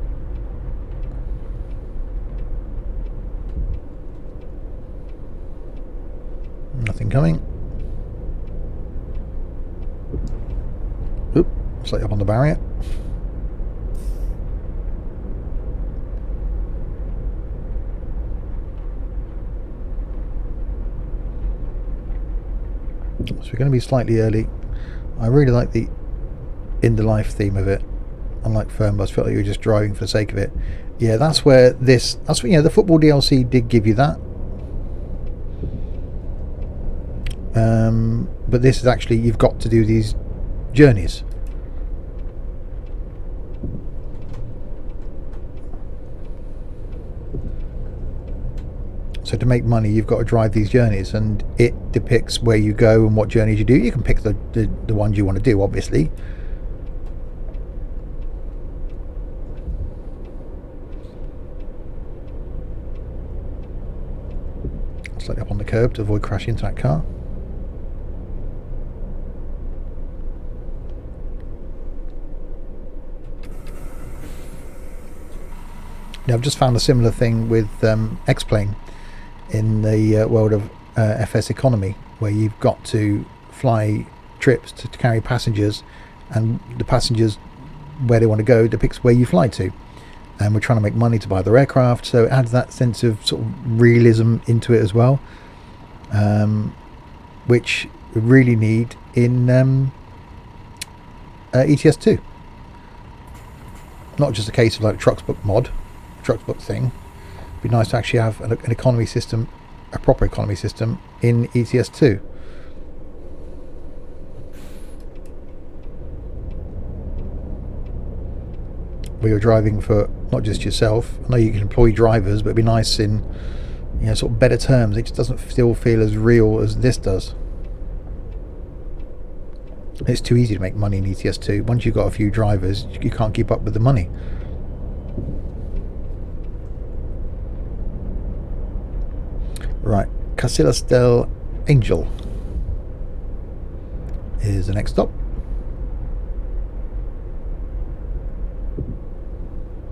Nothing coming. Oop, slightly up on the barrier. So we're going to be slightly early. I really like the in the life theme of it. Unlike Fernbus, felt like you were just driving for the sake of it. Yeah, that's where the football DLC did give you that. But this is actually, you've got to do these journeys. So to make money, you've got to drive these journeys, and it depicts where you go and what journeys you do. You can pick the ones you want to do, obviously. Slightly up on the curb to avoid crashing into that car. Now, I've just found a similar thing with X-Plane in the world of FS Economy, where you've got to fly trips to carry passengers, and the passengers, where they want to go, depicts where you fly to. And we're trying to make money to buy their aircraft, so it adds that sense of sort of realism into it as well, which we really need in ETS2. Not just a case of like Trucksbook mod, Trucksbook thing. It'd be nice to actually have an economy system, a proper economy system in ETS2. Where you're driving for not just yourself. I know you can employ drivers, but it'd be nice in sort of better terms. It just doesn't still feel as real as this does. It's too easy to make money in ETS2. Once you've got a few drivers, you can't keep up with the money. Right, Casillas del Angel is the next stop.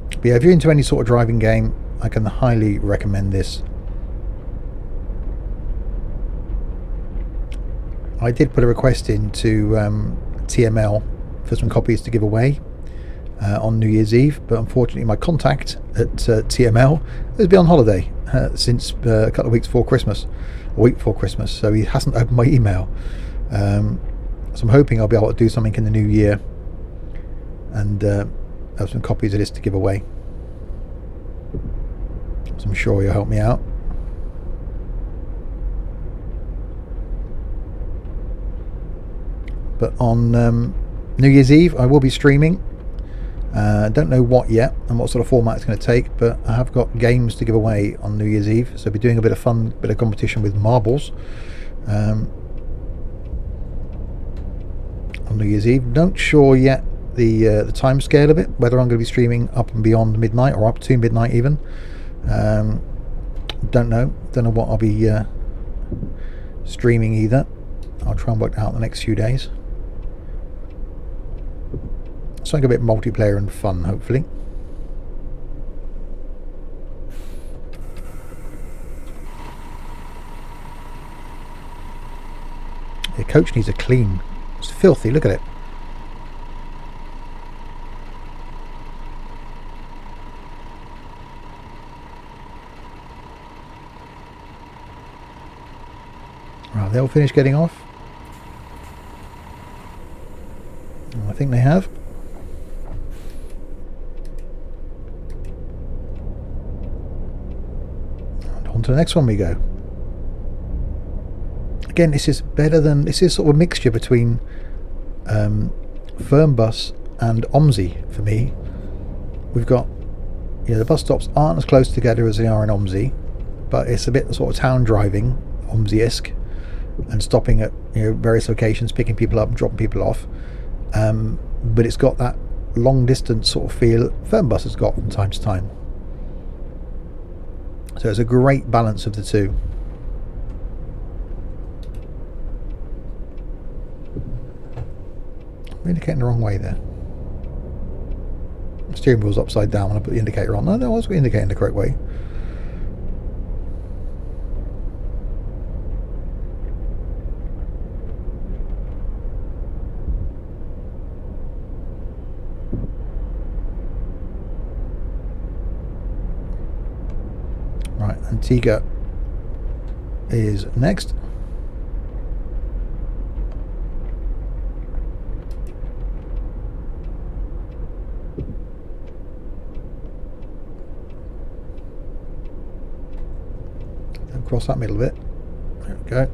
But yeah, if you're into any sort of driving game, I can highly recommend this. I did put a request into TML for some copies to give away on New Year's Eve, but unfortunately my contact at TML has been on holiday since a couple of weeks before Christmas, a week before Christmas, so he hasn't opened my email. So I'm hoping I'll be able to do something in the new year and have some copies of this to give away. So I'm sure you'll help me out. But on New Year's Eve I will be streaming. Don't know what yet and what sort of format it's going to take, but I have got games to give away on New Year's Eve, so I'll be doing a bit of fun, bit of competition with marbles on New Year's Eve. Not sure yet the time scale of it, whether I'm going to be streaming up and beyond midnight or up to midnight even. Don't know what I'll be streaming either. I'll try and work it out the next few days. Something a bit multiplayer and fun, hopefully. The coach needs a clean. It's filthy, look at it. Right, they'll finish getting off. I think they have. And on to the next one we go. Again, this is better than, this is sort of a mixture between Fernbus and OMSI for me. We've got, the bus stops aren't as close together as they are in OMSI, but it's a bit sort of town driving, OMSI-esque, and stopping at various locations, picking people up and dropping people off. But it's got that long distance sort of feel Fernbus has got from time to time. So it's a great balance of the two. I'm indicating the wrong way there. The steering wheel's upside down when I put the indicator on. No, I was indicating the correct way. Right, Antigua is next. Across that middle bit. There we go.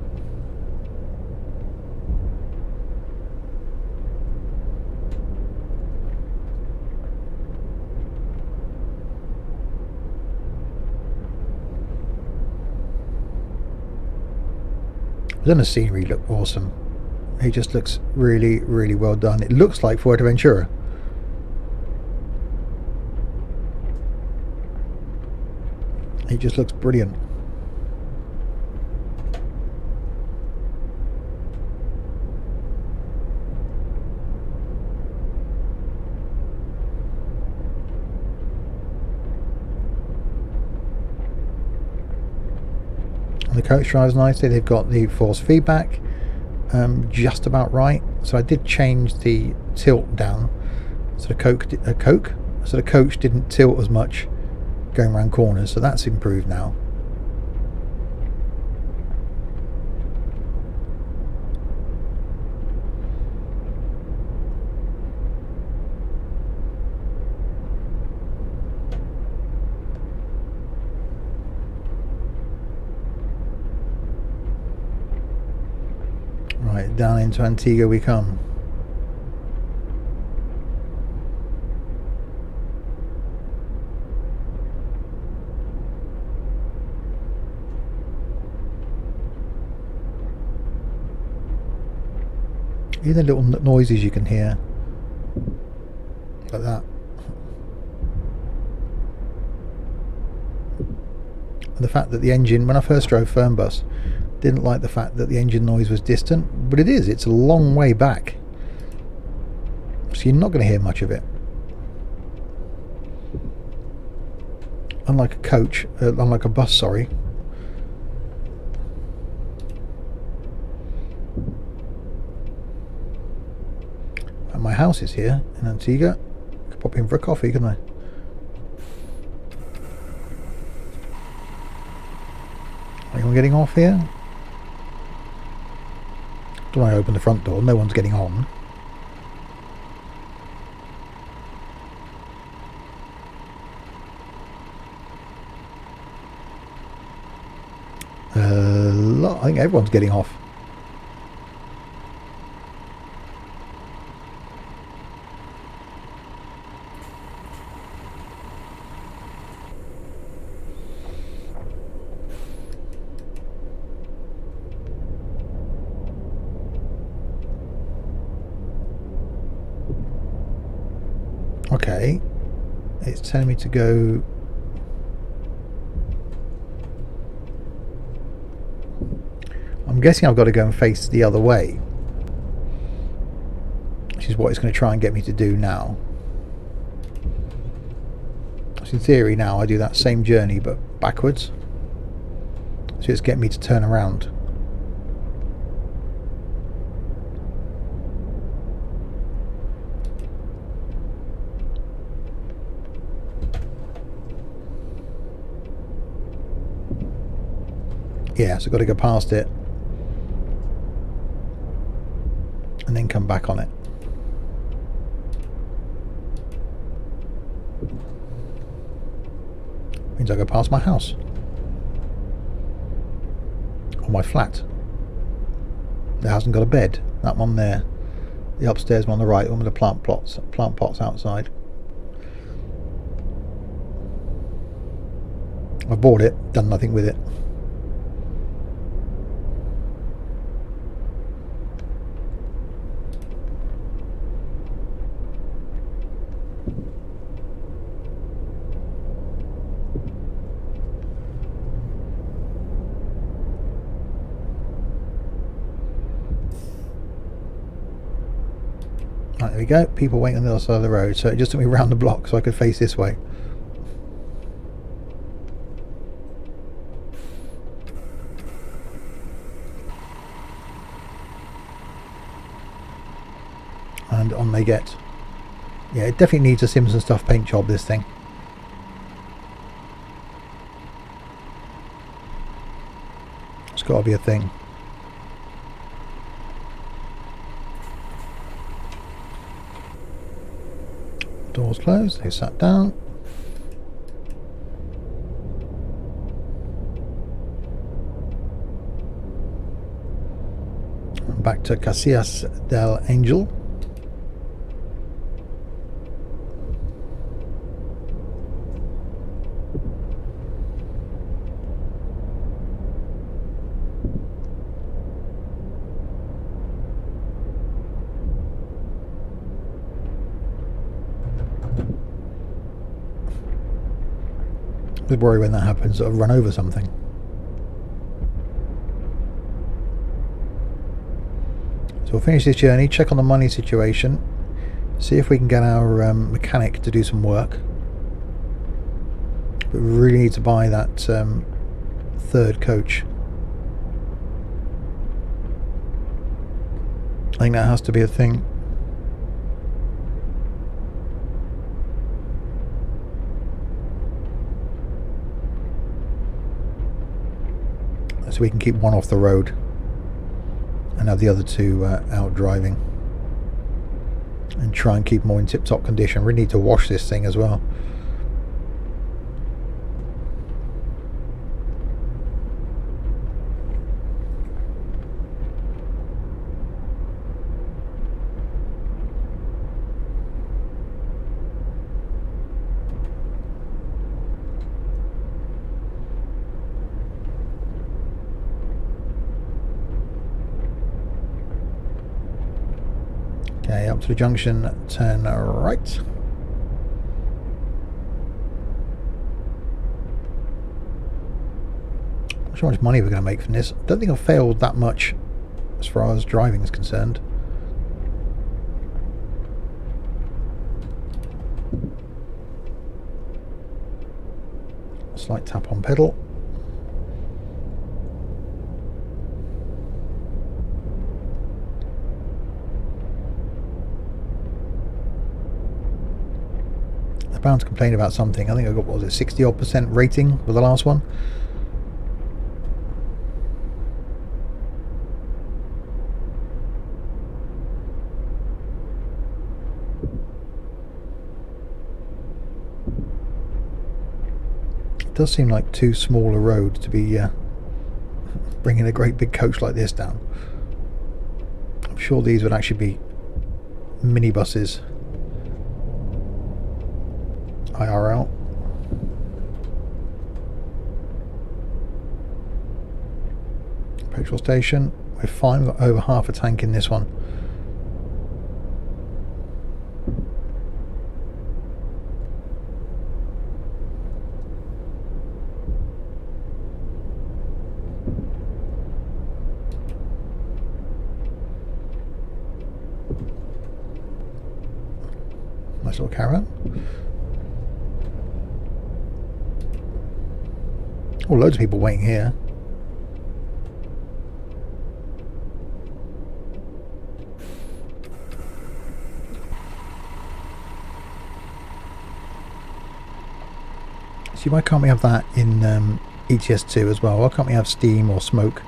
Doesn't the scenery look awesome? It just looks really, really well done. It looks like Fuerteventura. It just looks brilliant. The coach drives nicely. They've got the force feedback just about right. So I did change the tilt down so the coach didn't tilt as much going around corners, so that's improved now. Right, down into Antigua we come. Hear the little noises you can hear, like that. And the fact that the engine, when I first drove Fernbus, didn't like the fact that the engine noise was distant, but it is. It's a long way back, so you're not going to hear much of it. Unlike a coach, unlike a bus, sorry. my house is here in Antigua. Could pop in for a coffee, couldn't I? Anyone getting off here? Don't I open the front door? No one's getting on. I think everyone's getting off. Okay, it's telling me to go. I'm guessing I've got to go and face the other way, which is what it's going to try and get me to do now. So in theory now I do that same journey but backwards. So it's getting me to turn around. Yeah, so I've got to go past it and then come back on it. Means I go past my house or my flat that hasn't got a bed. That one there, the upstairs one on the right, one with the plant pots outside. I bought it, done nothing with it. Right, there we go. People waiting on the other side of the road, so it just took me round the block so I could face this way. And on they get. Yeah, it definitely needs a Simpson Stuff paint job, this thing. It's got to be a thing. Doors closed, they sat down. Back to Casillas del Angel. I worry when that happens that I've run over something. So we'll finish this journey, check on the money situation, see if we can get our mechanic to do some work. But we really need to buy that third coach. I think that has to be a thing. So we can keep one off the road and have the other two out driving and try and keep them all in tip-top condition. We need to wash this thing as well. Okay, up to the junction, turn right. Not sure how much money we're going to make from this. I don't think I've failed that much as far as driving is concerned. Slight tap on pedal. bound to complain about something. I think I got, what was it, 60 odd % rating for the last one. It does seem like too small a road to be bringing a great big coach like this down. I'm sure these would actually be minibuses IRL. Petrol station, we're fine, we've got over half a tank in this one. Nice little caravan. Oh, loads of people waiting here. See, why can't we have that in ETS2 as well? Why can't we have steam or smoke?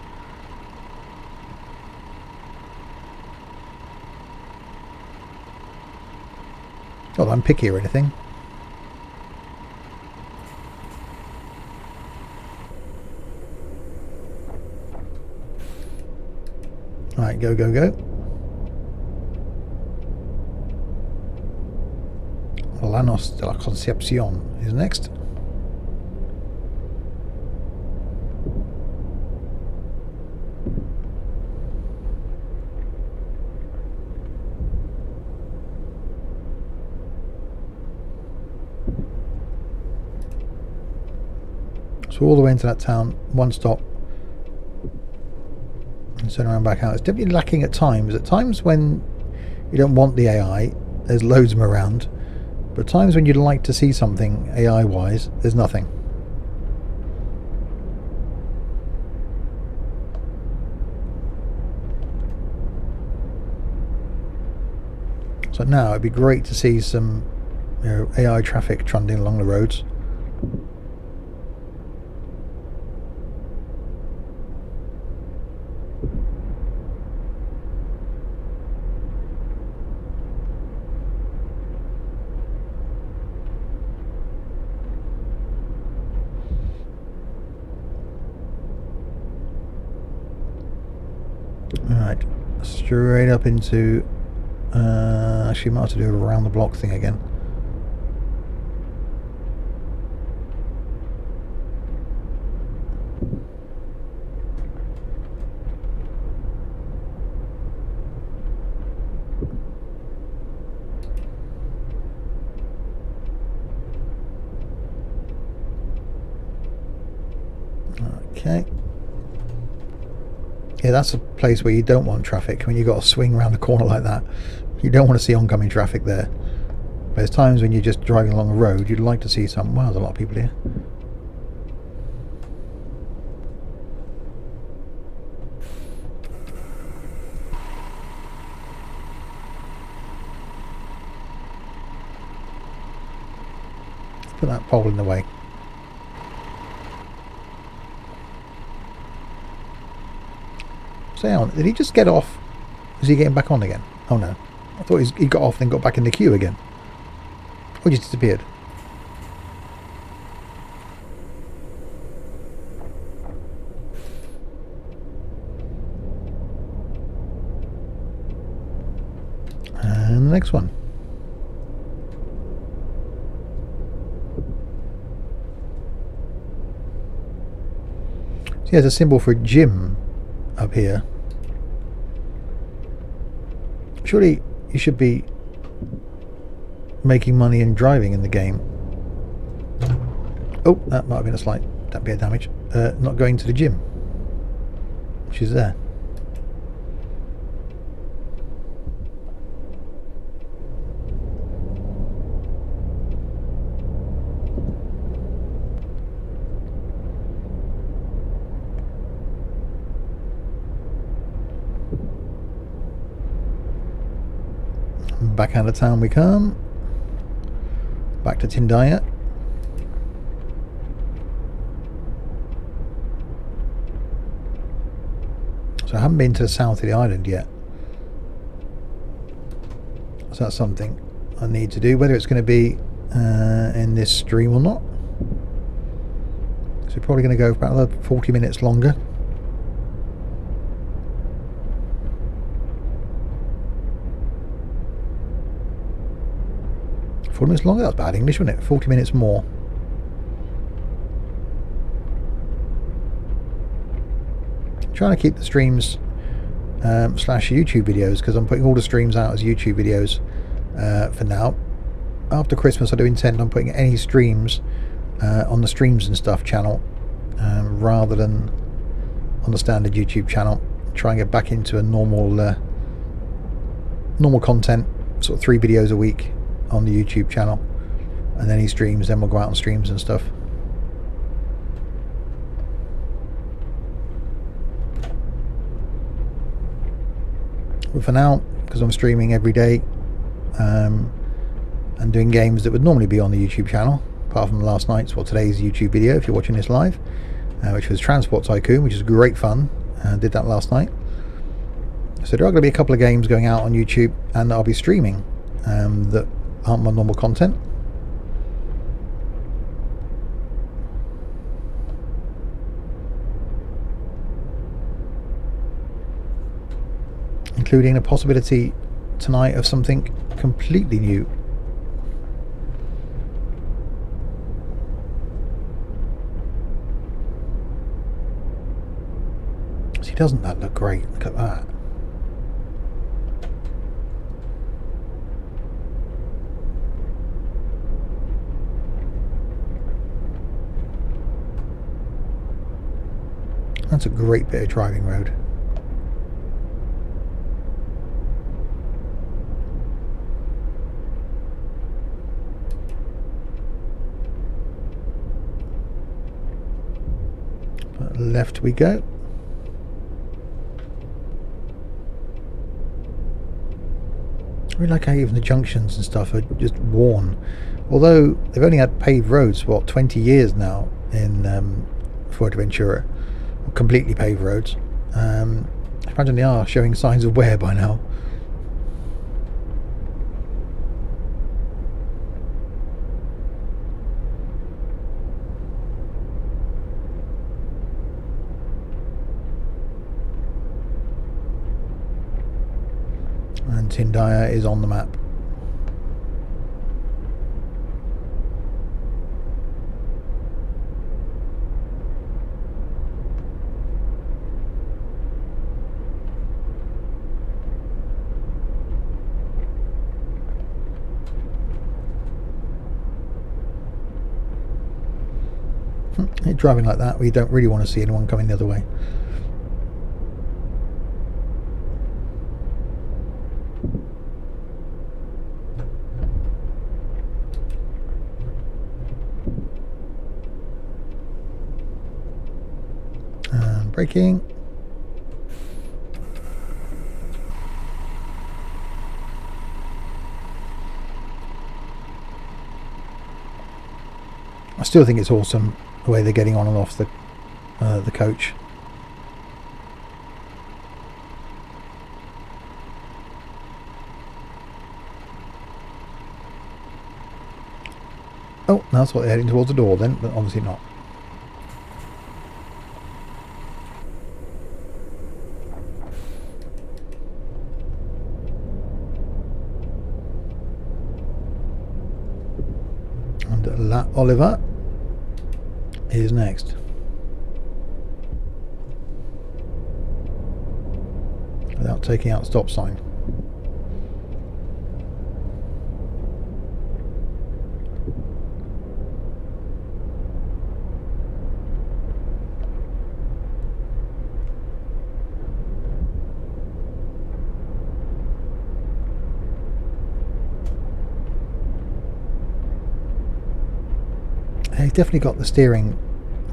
Not that I'm picky or anything. Alright, go, go, go. Llanos de la Concepción is next. So all the way into that town, one stop, and turn around back out. It's definitely lacking at times. At times when you don't want the AI, there's loads of them around. But at times when you'd like to see something AI-wise, there's nothing. So now it'd be great to see some, you know, AI traffic trundling along the roads. Alright, straight up into... actually might have to do a around the block thing again. Okay. Yeah, that's a place where you don't want traffic. When you've got to swing around a corner like that, you don't want to see oncoming traffic there. But there's times when you're just driving along a road, you'd like to see some... Wow, there's a lot of people here. Put that pole in the way. Say on, did he just get off? Is he getting back on again? Oh no. I thought he got off and got back in the queue again. Or he just disappeared. And the next one. See, there's a symbol for a gym up here. Surely you should be making money and driving in the game. Oh, that might have been a slight bit of damage. Not going to the gym, which is there. Back out of town we come. back to Tindaya. So I haven't been to the south of the island yet. So that's something I need to do, whether it's going to be in this stream or not. So we're probably going to go for about another 40 minutes longer. Minutes longer, that's bad English, wasn't it? 40 minutes more. I'm trying to keep the streams slash YouTube videos, because I'm putting all the streams out as YouTube videos for now. After Christmas I do intend on putting any streams on the Streams and Stuff channel rather than on the standard YouTube channel. Try and get back into a normal content, sort of 3 videos a week on the YouTube channel, and then he streams, then we'll go out on streams and stuff. But for now, because I'm streaming every day and doing games that would normally be on the YouTube channel, apart from last night's, well, today's YouTube video if you're watching this live, which was Transport Tycoon, which is great fun. Did that last night. So there are going to be a couple of games going out on YouTube, and I'll be streaming that aren't my normal content. Including a possibility tonight of something completely new. See, doesn't that look great? Look at that. That's a great bit of driving road. But left we go. I really like how even the junctions and stuff are just worn. Although they've only had paved roads for what, 20 years now in Fuerteventura. Completely paved roads. I imagine they are showing signs of wear by now. And Tindaya is on the map. Driving like that, we don't really want to see anyone coming the other way. And braking. I still think it's awesome the way they're getting on and off the coach. Oh, that's what they're heading towards the door then, but obviously not. And La Oliva is next. Without taking out the stop sign. He's definitely got the steering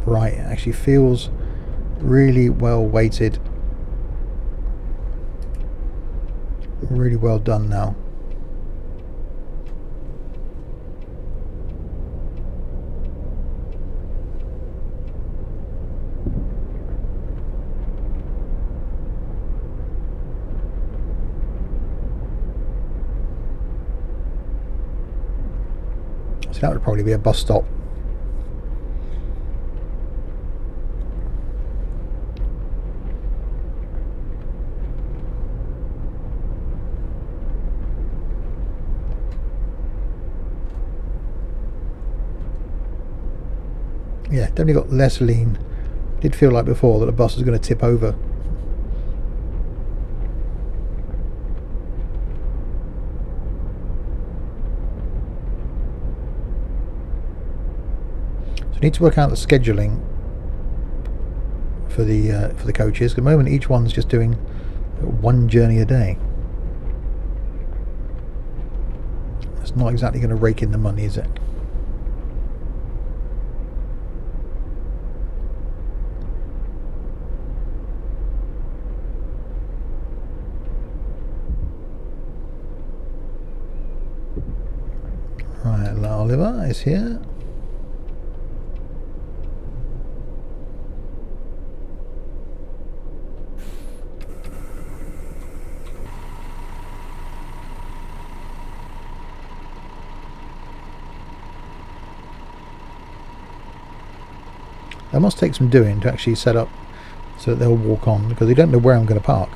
right. It actually feels really well weighted, really well done now. So that would probably be a bus stop. Yeah, definitely got less lean. Did feel like before that the bus was going to tip over. So I need to work out the scheduling for the coaches. At the moment, each one's just doing one journey a day. It's not exactly going to rake in the money, is it? Right, Oliver is here. That must take some doing to actually set up so that they'll walk on, because they don't know where I'm going to park.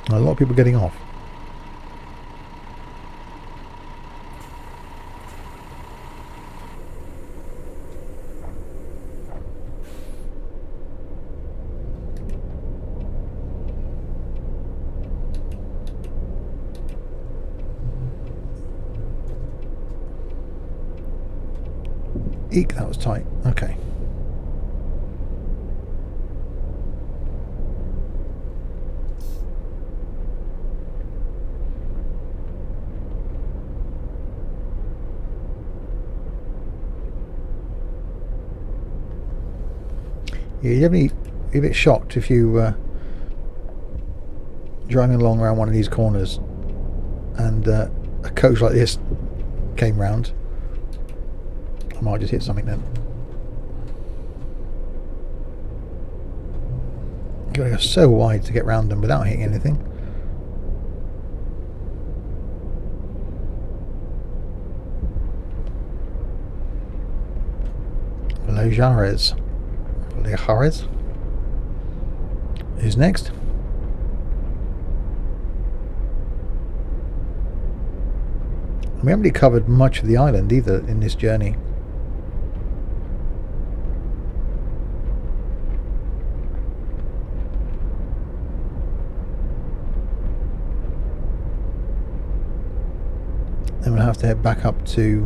A lot of people getting off. Eek, that was tight. Okay. Yeah, you're definitely a bit shocked if you driving along around one of these corners and a coach like this came round. I might just hit something then. You've got to go so wide to get round them without hitting anything. Lejares. Lejares. Who's next? We haven't really covered much of the island either in this journey. Then we'll have to head back up to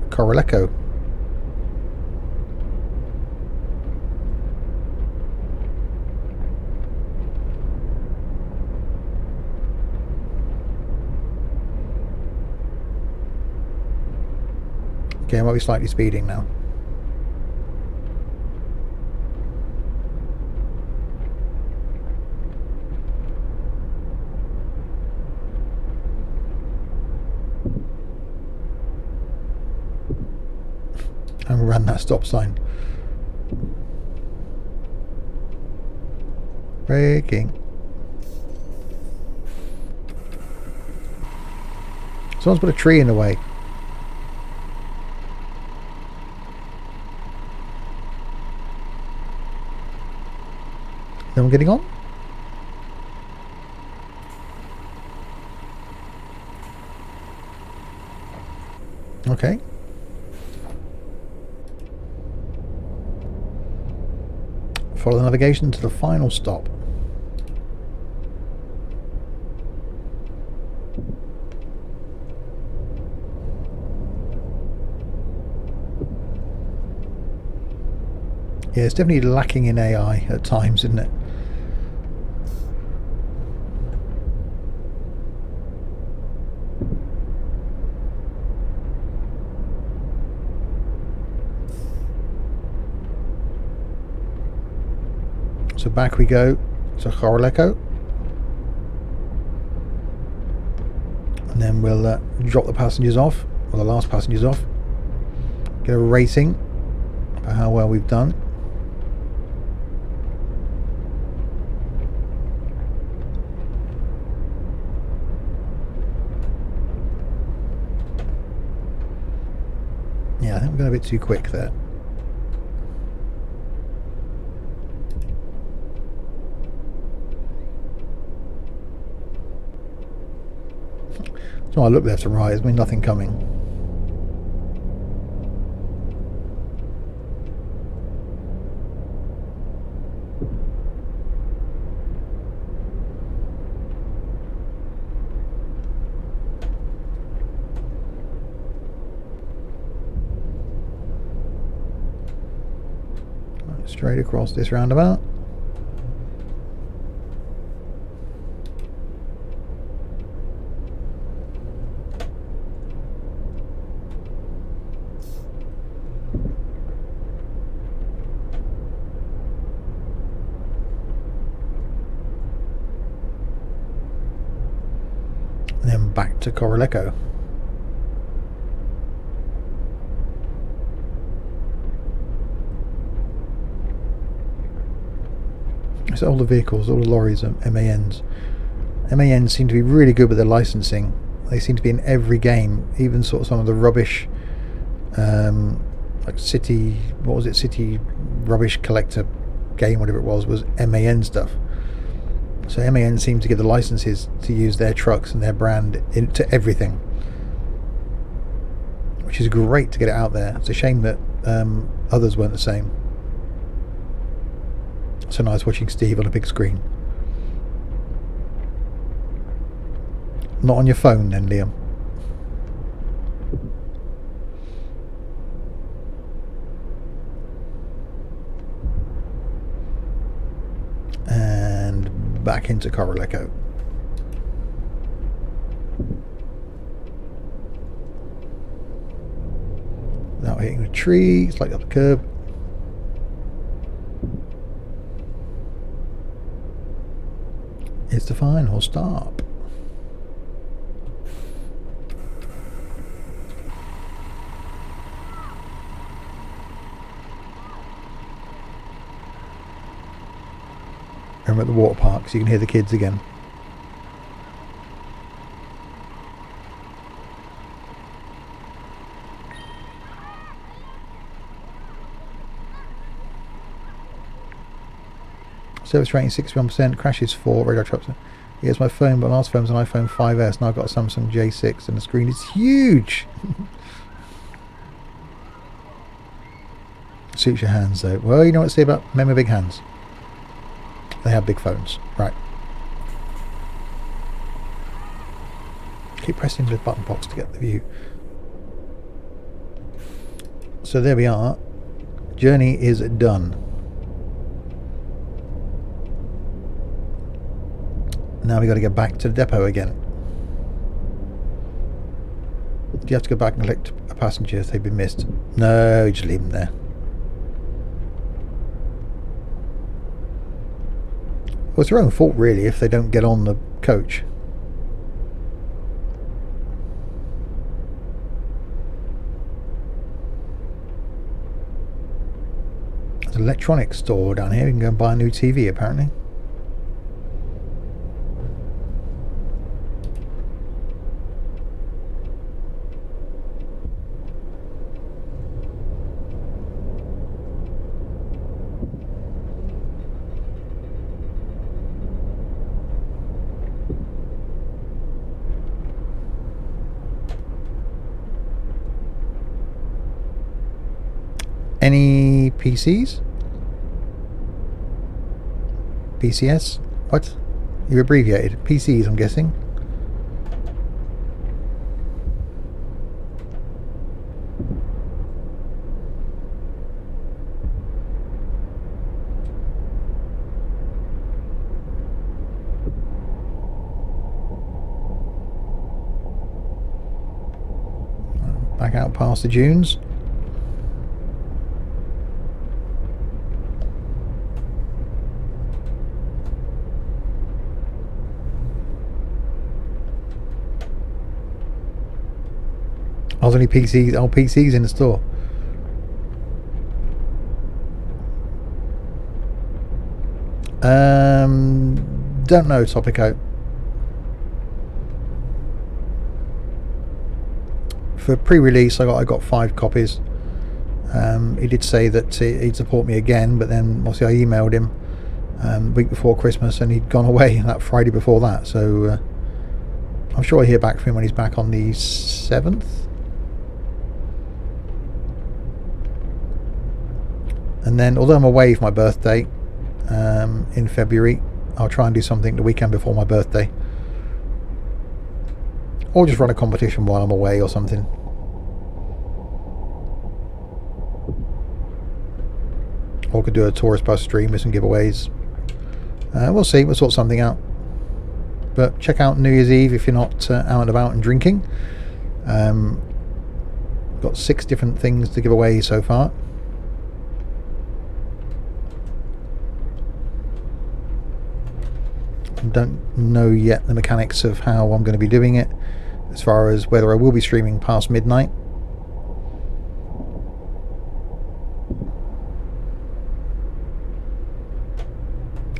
Coroleco. Okay, I might be slightly speeding now. And ran that stop sign. Braking. Someone's put a tree in the way. Anyone getting on? Okay. Follow the navigation to the final stop. Yeah, it's definitely lacking in AI at times, isn't it? So back we go to Coroleco, and then we'll drop the passengers off, or the last passengers off, get a rating for how well we've done. Yeah, I think we're going a bit too quick there. So I look left and right, there's been nothing coming. Right, straight across this roundabout. And then back to Coroleco. It's all the vehicles, all the lorries are MANs. MANs seem to be really good with their licensing. They seem to be in every game, even sort of some of the rubbish, like City, what was it, City Rubbish Collector game, whatever it was MAN stuff. So MAN seem to get the licenses to use their trucks and their brand into everything, which is great to get it out there. It's a shame that others weren't the same. So nice watching Steve on a big screen. Not on your phone then, Liam. And back into Coroleco. Now hitting the tree, slightly up the curb. It's the final stop. And we're at the water park, so you can hear the kids again. Service rating 61%, crashes 4, radar trucks. Here's my phone, but last phone was an iPhone 5S, now I've got a Samsung J6 and the screen is huge. Suits your hands though. Well, you know what to say about men with big hands. They have big phones. Right. Keep pressing the button box to get the view. So there we are. Journey is done. Now we got to get back to the depot again. Do you have to go back and collect a passenger if they've been missed? No, you just leave them there. Well, it's their own fault really if they don't get on the coach. There's an electronics store down here. You can go and buy a new TV apparently. Any PCs? PCS? What? You abbreviated. PCs, I'm guessing. Back out past the dunes. I was only PCs, old PCs in the store. Don't know, Topico. For pre-release, I got 5 copies. He did say that he'd support me again, but then obviously I emailed him the week before Christmas and he'd gone away that Friday before that, so I'm sure I'll hear back from him when he's back on the 7th. And then, although I'm away for my birthday in February, I'll try and do something the weekend before my birthday, or just run a competition while I'm away or something. Or could do a tourist bus stream with some giveaways. We'll see, we'll sort something out. But check out New Year's Eve if you're not out and about and drinking. Got 6 different things to give away so far. Don't know yet the mechanics of how I'm going to be doing it, as far as whether I will be streaming past midnight.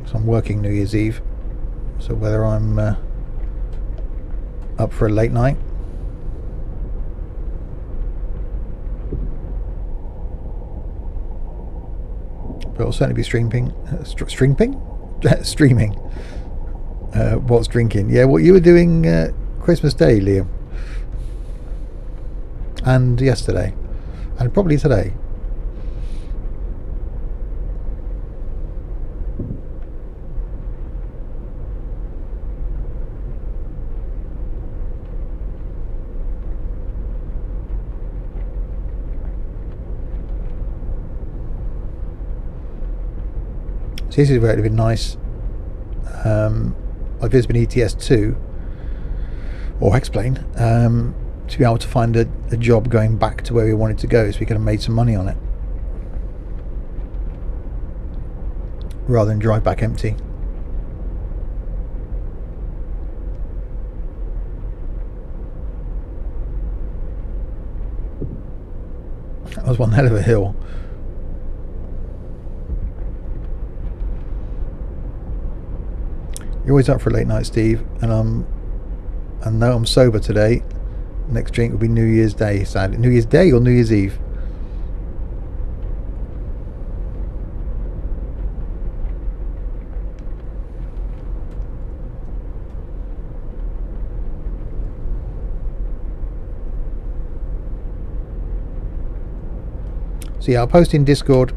So I'm working New Year's Eve, so whether I'm up for a late night. But I'll certainly be streaming. Streaming. What's drinking? Yeah, what you were doing Christmas Day, Liam, and yesterday, and probably today. So this is where it would have been nice. I've just been ETS2 or X-Plane to be able to find a job going back to where we wanted to go, so we could have made some money on it rather than drive back empty. That was one hell of a hill. You're always up for a late night, Steve, and I know I'm sober today. Next drink will be New Year's Day, sadly. New Year's Day or New Year's Eve? So yeah, I'll post in Discord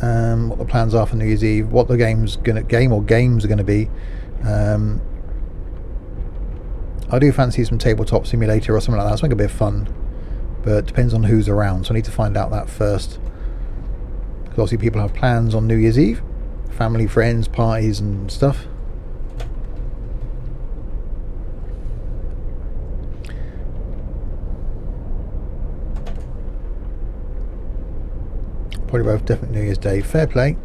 what the plans are for New Year's Eve, what the games are going to be. I do fancy some tabletop simulator or something like that. Something a bit of fun, but it depends on who's around, so I need to find out that first, because obviously people have plans on New Year's Eve, family, friends, parties and stuff. Probably both definitely New Year's Day. Fair play.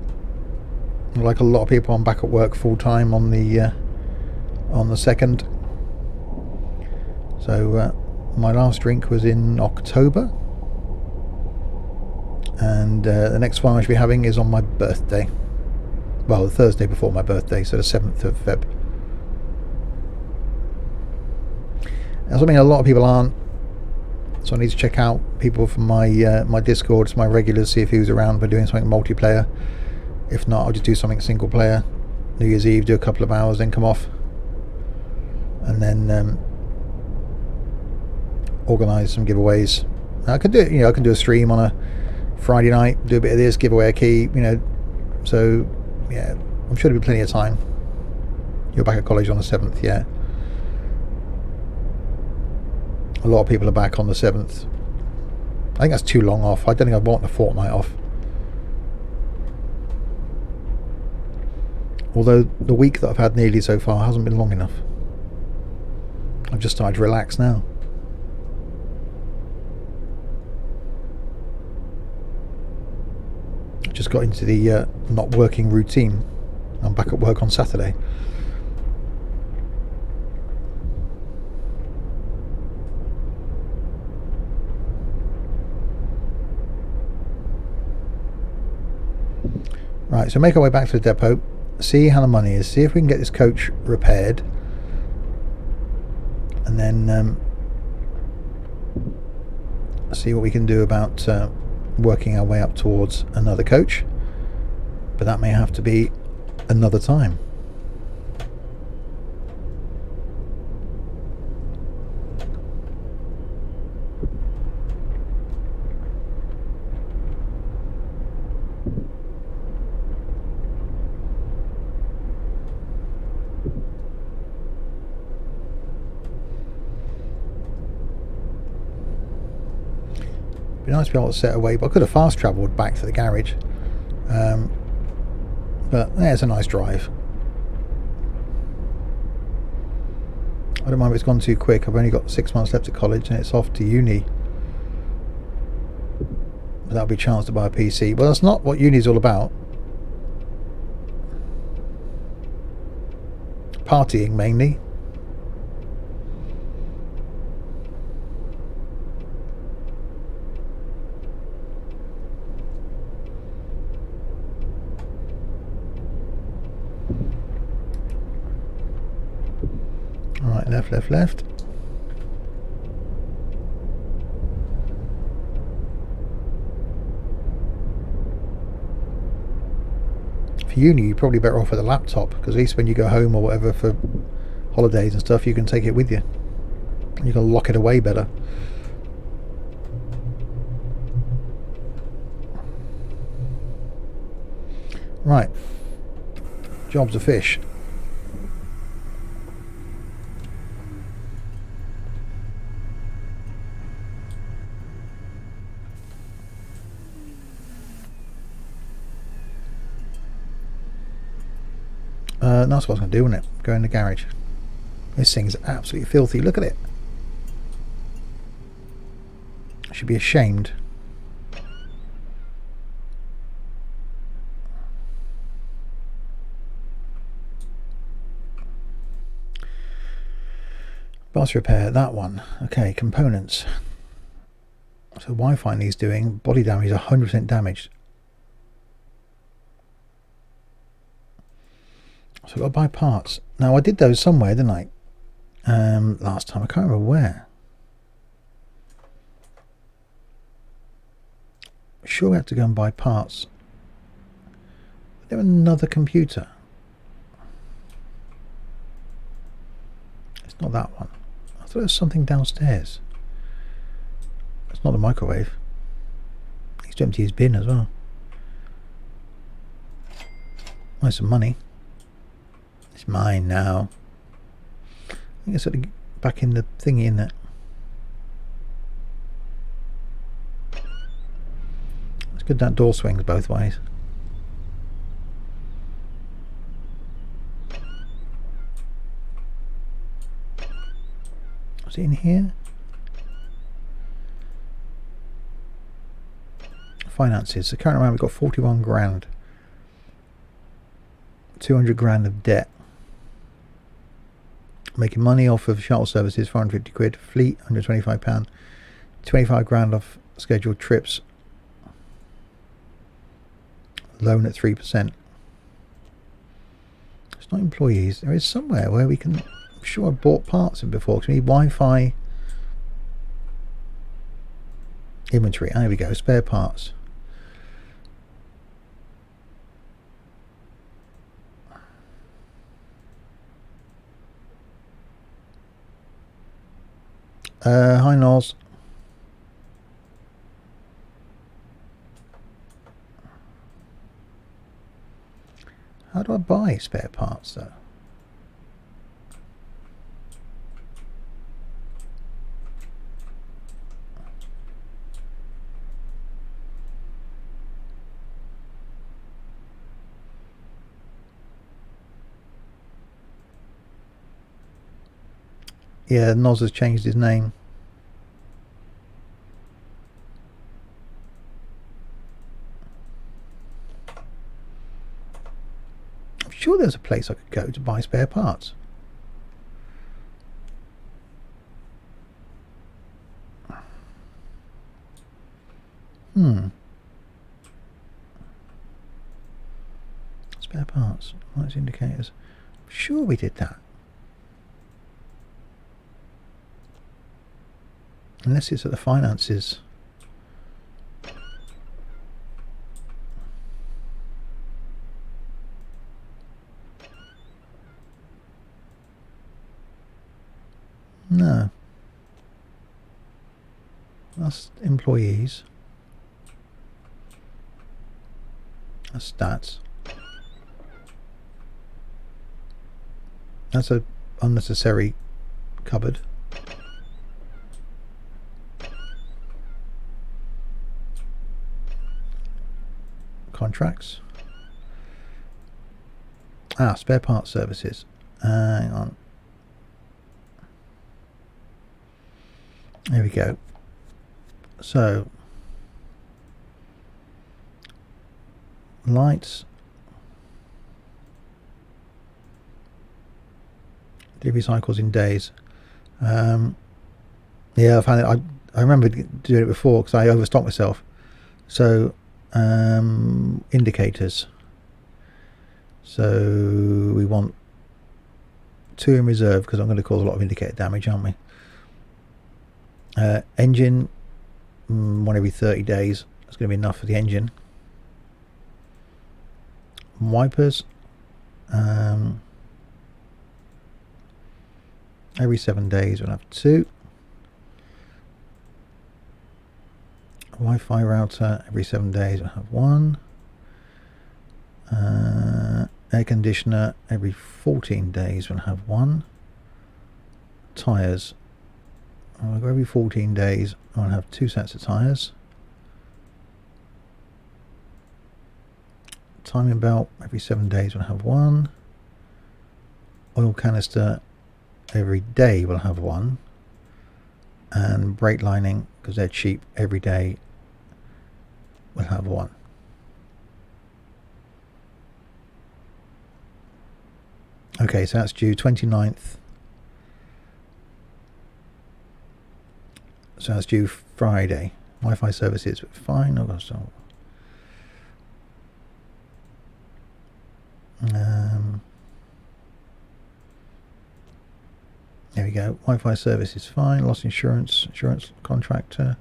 Like a lot of people, I'm back at work full time on the 2nd. So my last drink was in October, and the next one I should be having is on my birthday. Well, the Thursday before my birthday, so the 7th of Feb. That's something a lot of people aren't. So I need to check out people from my my Discord, my regulars, see if who's around for doing something multiplayer. If not, I'll just do something single player. New Year's Eve, do a couple of hours, then come off, and then organise some giveaways. I can do it. I can do a stream on a Friday night, do a bit of this, give away a key. So yeah, I'm sure there'll be plenty of time. You're back at college on the 7th, yeah. A lot of people are back on the 7th. I think that's too long off. I don't think I want a fortnight off. Although the week that I've had nearly so far hasn't been long enough. I've just started to relax now. Just got into the not working routine. I'm back at work on Saturday. Right, so make our way back to the depot, see how the money is, see if we can get this coach repaired, and then see what we can do about working our way up towards another coach, but that may have to be another time. Be nice to be able to set away, but I could have fast travelled back to the garage. But yeah, it's a nice drive. I don't mind if it's gone too quick. I've only got 6 months left at college and it's off to uni. But that'll be a chance to buy a PC. Well, that's not what uni's all about. Partying mainly. Alright, left. For uni, you're probably better off with a laptop, because at least when you go home or whatever for holidays and stuff, you can take it with you. You can lock it away better. Right. Jobs of fish. That's what I was going to do, wasn't it? Go in the garage. This thing's absolutely filthy. Look at it. I should be ashamed. Bus repair, that one. Okay, components. So Wi-Fi needs doing. Body damage is 100% damaged. So I've got to buy parts. Now I did those somewhere, didn't I? Last time. I can't remember where. Sure we had to go and buy parts. Was there another computer? It's not that one. I thought there was something downstairs. It's not the microwave. He's to empty his bin as well. Nice some money. It's mine now. I think it's back in the thingy, in there. It's good that door swings both ways. Is it in here? Finances. The current amount, we've got 41 grand. 200 grand of debt. Making money off of shuttle services, 450 quid. Fleet, £125. 25 grand off scheduled trips. Loan at 3%. It's not employees. There is somewhere where we can... I'm sure I've bought parts in before, because we need Wi-Fi. Inventory. There we go. Spare parts. Hi Noz. How do I buy spare parts though? Yeah, Noz has changed his name. I'm sure there's a place I could go to buy spare parts. Spare parts. Lights, indicators. I'm sure we did that. Unless it's at the finances. No. That's employees. That's stats. That's a unnecessary cupboard. Contracts. Spare parts services. Hang on. There we go. So, lights. Delivery cycles in days. Yeah, I found it. I remember doing it before because I overstocked myself. So, indicators. So we want 2 in reserve because I'm going to cause a lot of indicator damage, aren't we? Engine, 1 every 30 days. That's going to be enough for the engine. Wipers, every 7 days we'll have 2. Wi-Fi router, every 7 days we'll have 1. Air conditioner, every 14 days we'll have 1. Tyres, every 14 days I'll have 2 sets of tyres. Timing belt, every 7 days we'll have 1. Oil canister, every day we'll have 1. And brake lining, because they're cheap, every day we'll have 1. Okay, so that's due 29th. So that's due Friday. Wi-Fi services fine. I've got to start. There we go. Wi-Fi service is fine. Loss insurance contractor.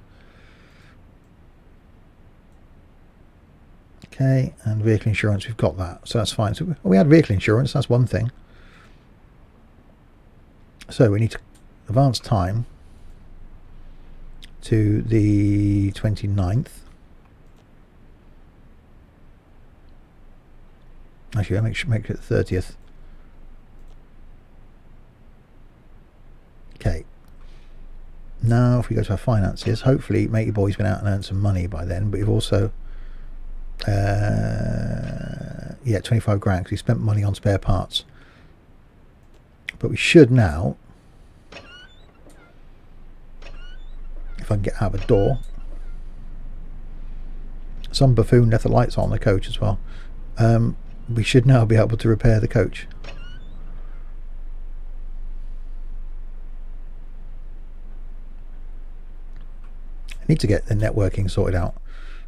Okay, and vehicle insurance, we've got that, so that's fine. So we had vehicle insurance, that's one thing. So we need to advance time to the 29th. Actually, I'll make it the 30th. Okay. Now, if we go to our finances, hopefully Matey Boy's been out and earned some money by then, but we've also, yeah, 25 grand because he spent money on spare parts. But we should now, if I can get out of a door. Some buffoon left the lights on the coach as well. We should now be able to repair the coach. I need to get the networking sorted out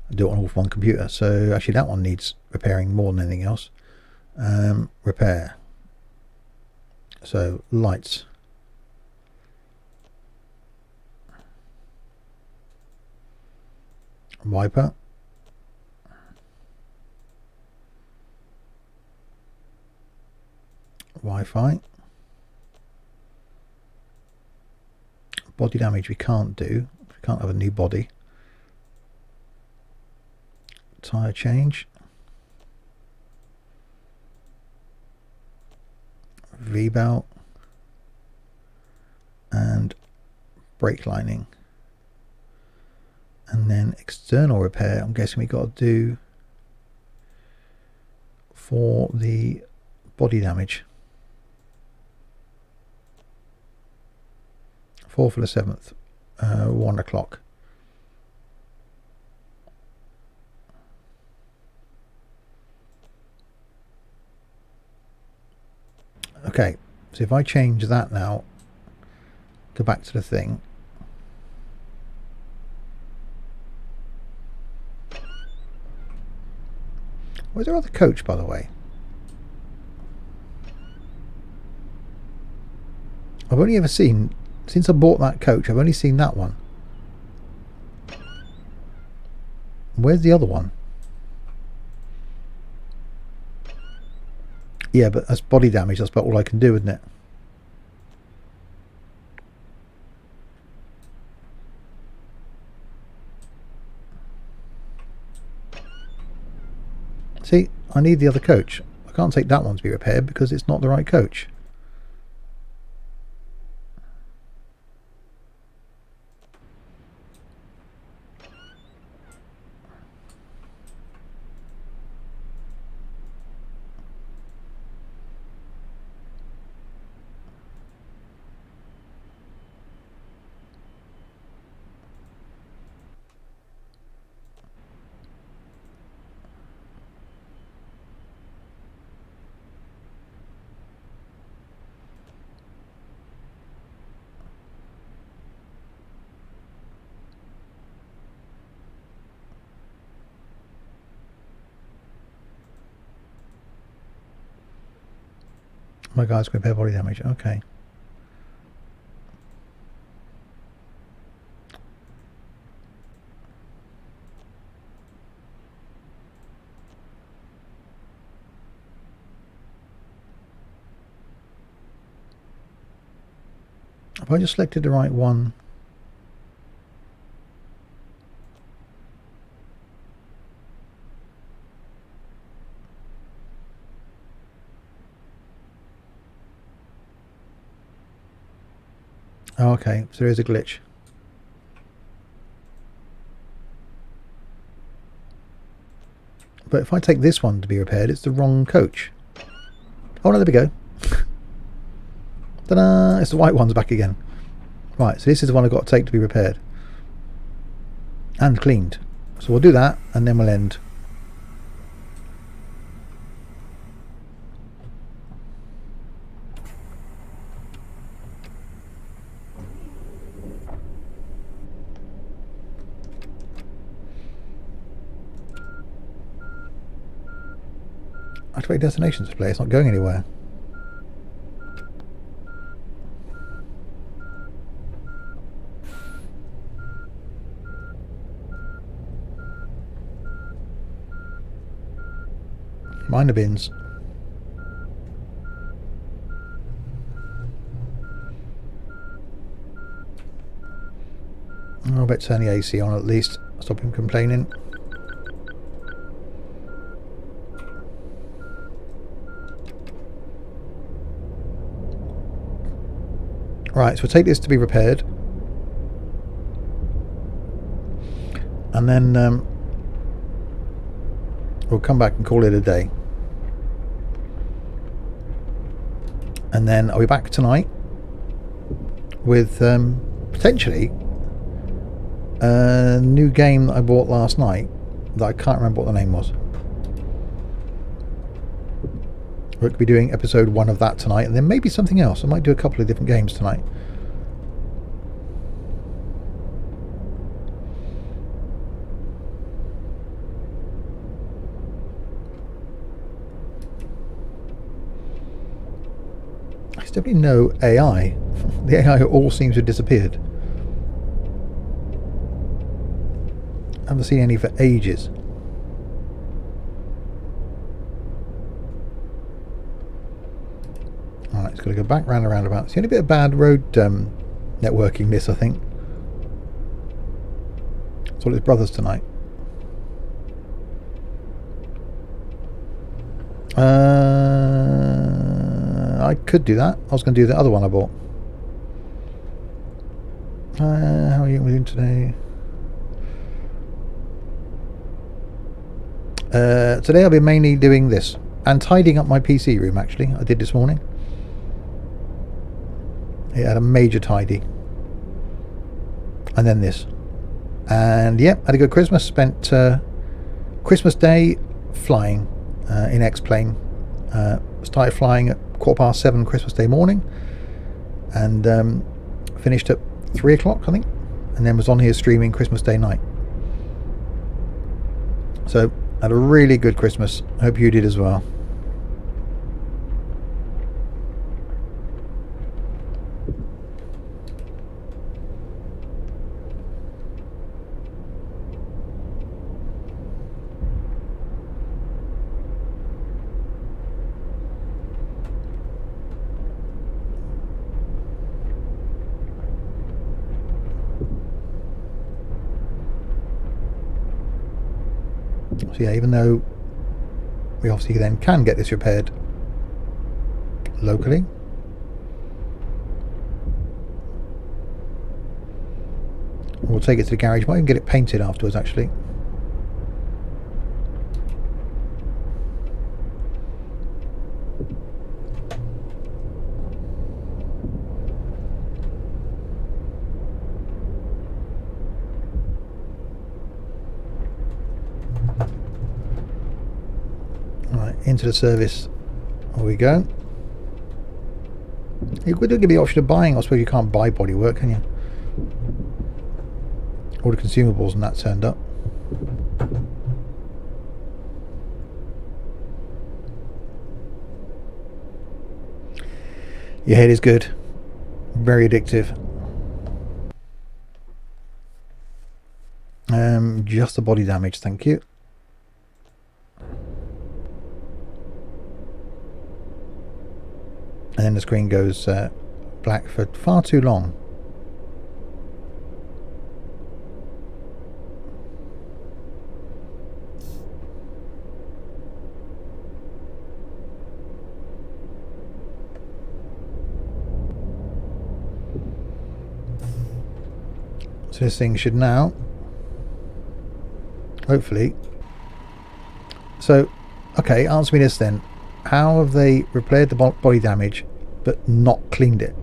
and do it on all one computer. So actually that one needs repairing more than anything else. Repair. So lights. Wiper. Wi-Fi. Body damage we can't do. We can't have a new body. Tyre change. V-belt. And brake lining. And then external repair, I'm guessing we got to do for the body damage. 4th for the 7th, 1 o'clock. Okay, so if I change that now, go back to the thing. Where's there other coach, by the way? I've only ever seen, since I bought that coach, I've only seen that one. Where's the other one? Yeah, but that's body damage. That's about all I can do, isn't it? See, I need the other coach. I can't take that one to be repaired because it's not the right coach. My guy's going to repair body damage. Okay. Have I just selected the right one? Oh, okay, so there is a glitch. But if I take this one to be repaired, it's the wrong coach. Oh no, there we go. Ta-da! It's the white one's back again. Right, so this is the one I've got to take to be repaired. And cleaned. So we'll do that, and then we'll end. Activate destination display, it's not going anywhere. Minor bins. Oh, I bet turn the AC on at least. Stop him complaining. Right, so we'll take this to be repaired. And then we'll come back and call it a day. And then I'll be back tonight with potentially a new game that I bought last night that I can't remember what the name was. We're going to be doing episode 1 of that tonight, and then maybe something else. I might do a couple of different games tonight. There's definitely no AI. The AI all seems to have disappeared. I haven't seen any for ages. Alright, it's got to go back round and roundabout. It's the only bit of bad road networking this, I think. It's all his brothers tonight. I could do that. I was going to do the other one I bought. How are you doing today? Today I'll be mainly doing this and tidying up my PC room. Actually, I did this morning. It had a major tidy, and then this, and yep, had a good Christmas. Spent Christmas Day flying in X-plane. Started flying at 7:15 Christmas Day morning, and finished at 3 o'clock, I think, and then was on here streaming Christmas Day night. So had a really good Christmas. Hope you did as well. So yeah, even though we obviously then can get this repaired locally. We'll take it to the garage. Might even get it painted afterwards, actually. Right, into the service we go. It would give you the option of buying. I suppose you can't buy bodywork, can you? All the consumables and that turned up. Yeah, it is good. Very addictive. Just the body damage, thank you. And then the screen goes black for far too long. So this thing should now, hopefully. So, okay, answer me this then. How have they repaired the body damage but not cleaned it?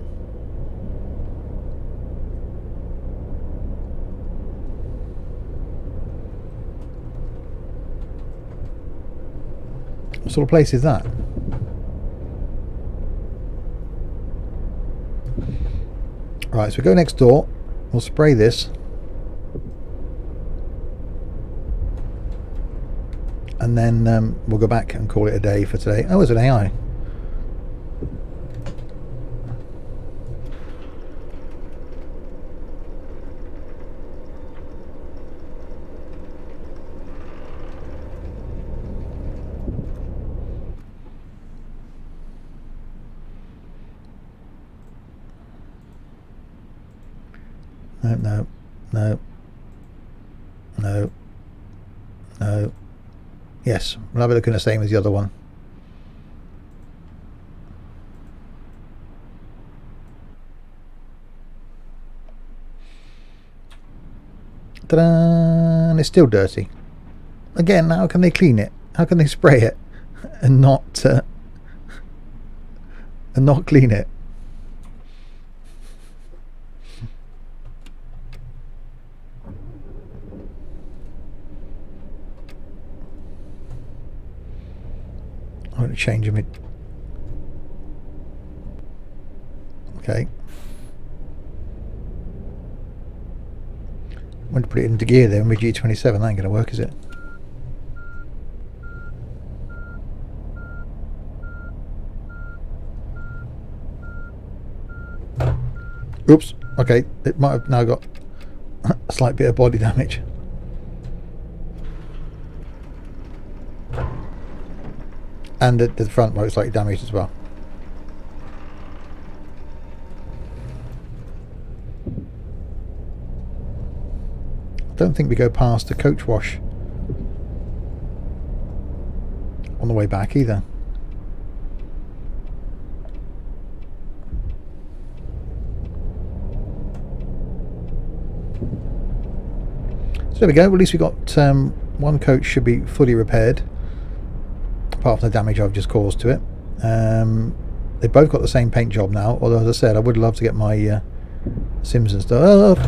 What sort of place is that? Right, so we go next door. We'll spray this. And then we'll go back and call it a day for today. Oh, it's an AI. No, no, no, no, no. Yes, we'll have it looking the same as the other one. Ta-da! And it's still dirty. Again, how can they clean it? How can they spray it and not clean it? I'm going to change them. Okay. I'm going to put it into gear there with G27. That ain't going to work, is it? Oops. Okay. It might have now got a slight bit of body damage. And the front most likely damaged as well. I don't think we go past the coach wash on the way back either. So there we go. At least we got one coach should be fully repaired, apart from the damage I've just caused to it. They've both got the same paint job now, although as I said, I would love to get my Sims and stuff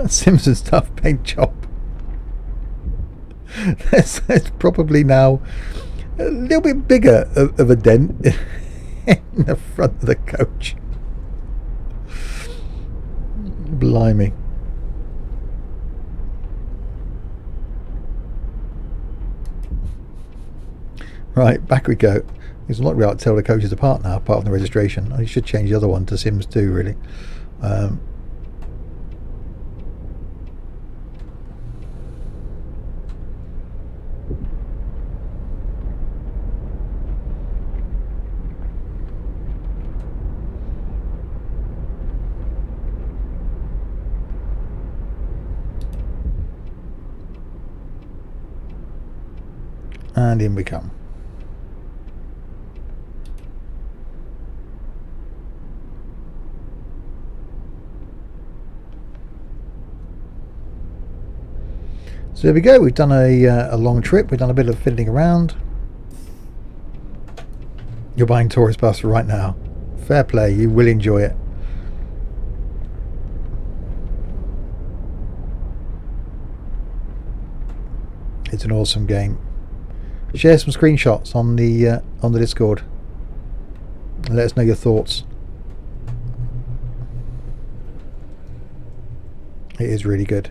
Sims and stuff paint job. There's probably now a little bit bigger of a dent in the front of the coach. Blimey. Right, back we go. It's not really to tell the coaches apart now, apart from the registration. I should change the other one to Sims 2, really. And in we come. So there we go. We've done a long trip. We've done a bit of fiddling around. You're buying tourist bus right now. Fair play. You will enjoy it. It's an awesome game. Share some screenshots on the Discord. And let us know your thoughts. It is really good.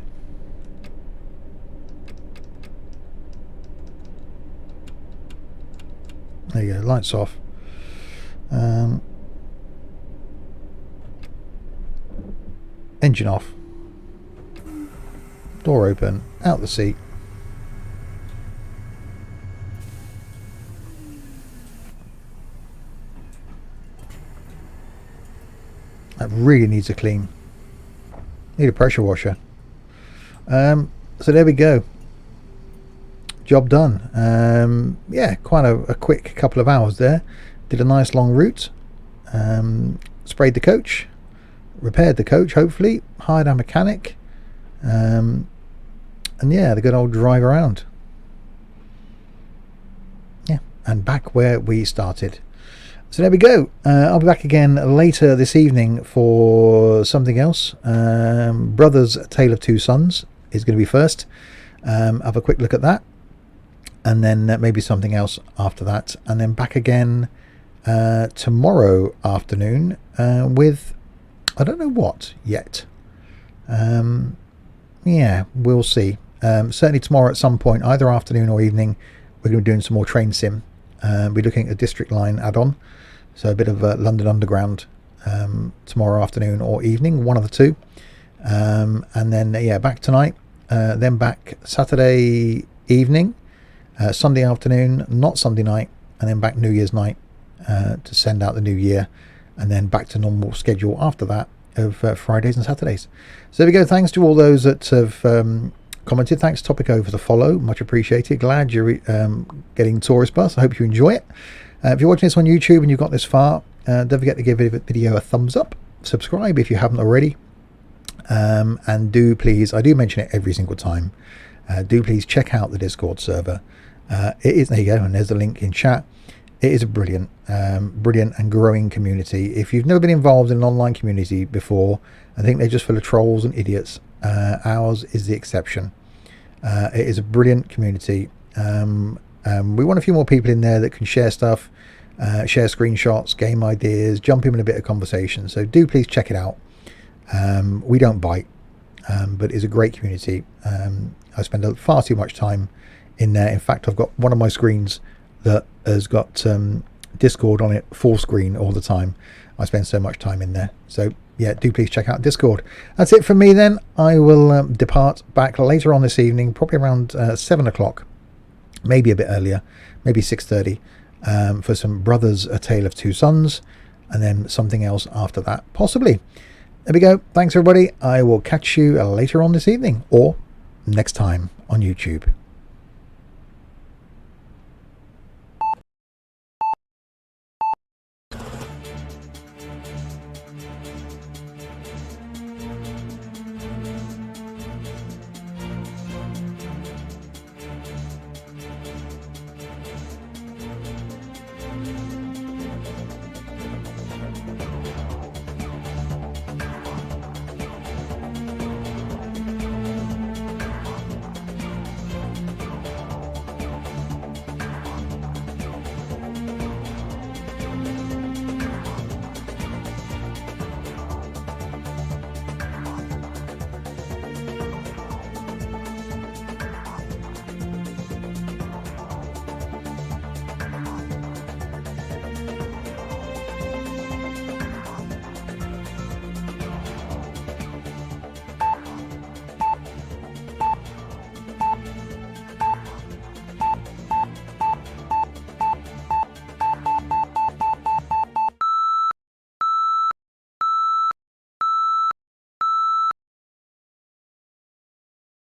There you go. Lights off. Engine off. Door open. Out the seat. That really needs a clean. Need a pressure washer. So there we go. Job done. Yeah, quite a quick couple of hours there. Did a nice long route. Sprayed the coach. Repaired the coach, hopefully. Hired a mechanic. And yeah, the good old drive around. Yeah, and back where we started. So there we go. I'll be back again later this evening for something else. Brothers, A Tale of Two Sons is going to be first. Have a quick look at that. And then maybe something else after that. And then back again tomorrow afternoon with, I don't know what yet. Yeah, we'll see. Certainly tomorrow at some point, either afternoon or evening, we're going to be doing some more train sim. We're looking at a District Line add-on. So a bit of London Underground tomorrow afternoon or evening, one of the two. And then, yeah, back tonight. Then back Saturday evening, Sunday afternoon, not Sunday night. And then back New Year's night to send out the new year. And then back to normal schedule after that of Fridays and Saturdays. So there we go. Thanks to all those that have commented. Thanks Topico for the follow. Much appreciated. Glad you're getting Tourist Bus. I hope you enjoy it. If you're watching this on YouTube and you've got this far, don't forget to give the video a thumbs up. Subscribe if you haven't already. And do please, I do mention it every single time, do please check out the Discord server. It is, there you go, and there's the link in chat. It is a brilliant and growing community. If you've never been involved in an online community before, I think they're just full of trolls and idiots. Ours is the exception. It is a brilliant community. We want a few more people in there that can share stuff, share screenshots, game ideas, jump in a bit of conversation. So do please check it out. We don't bite, but it's a great community. I spend far too much time in there. In fact, I've got one of my screens that has got Discord on it full screen all the time. I spend so much time in there. So yeah, do please check out Discord. That's it from me then. I will depart back later on this evening, probably around 7 o'clock, maybe a bit earlier, maybe 6:30, for some Brothers, A Tale of Two Sons, and then something else after that, possibly. There we go. Thanks everybody. I will catch you later on this evening or next time on YouTube.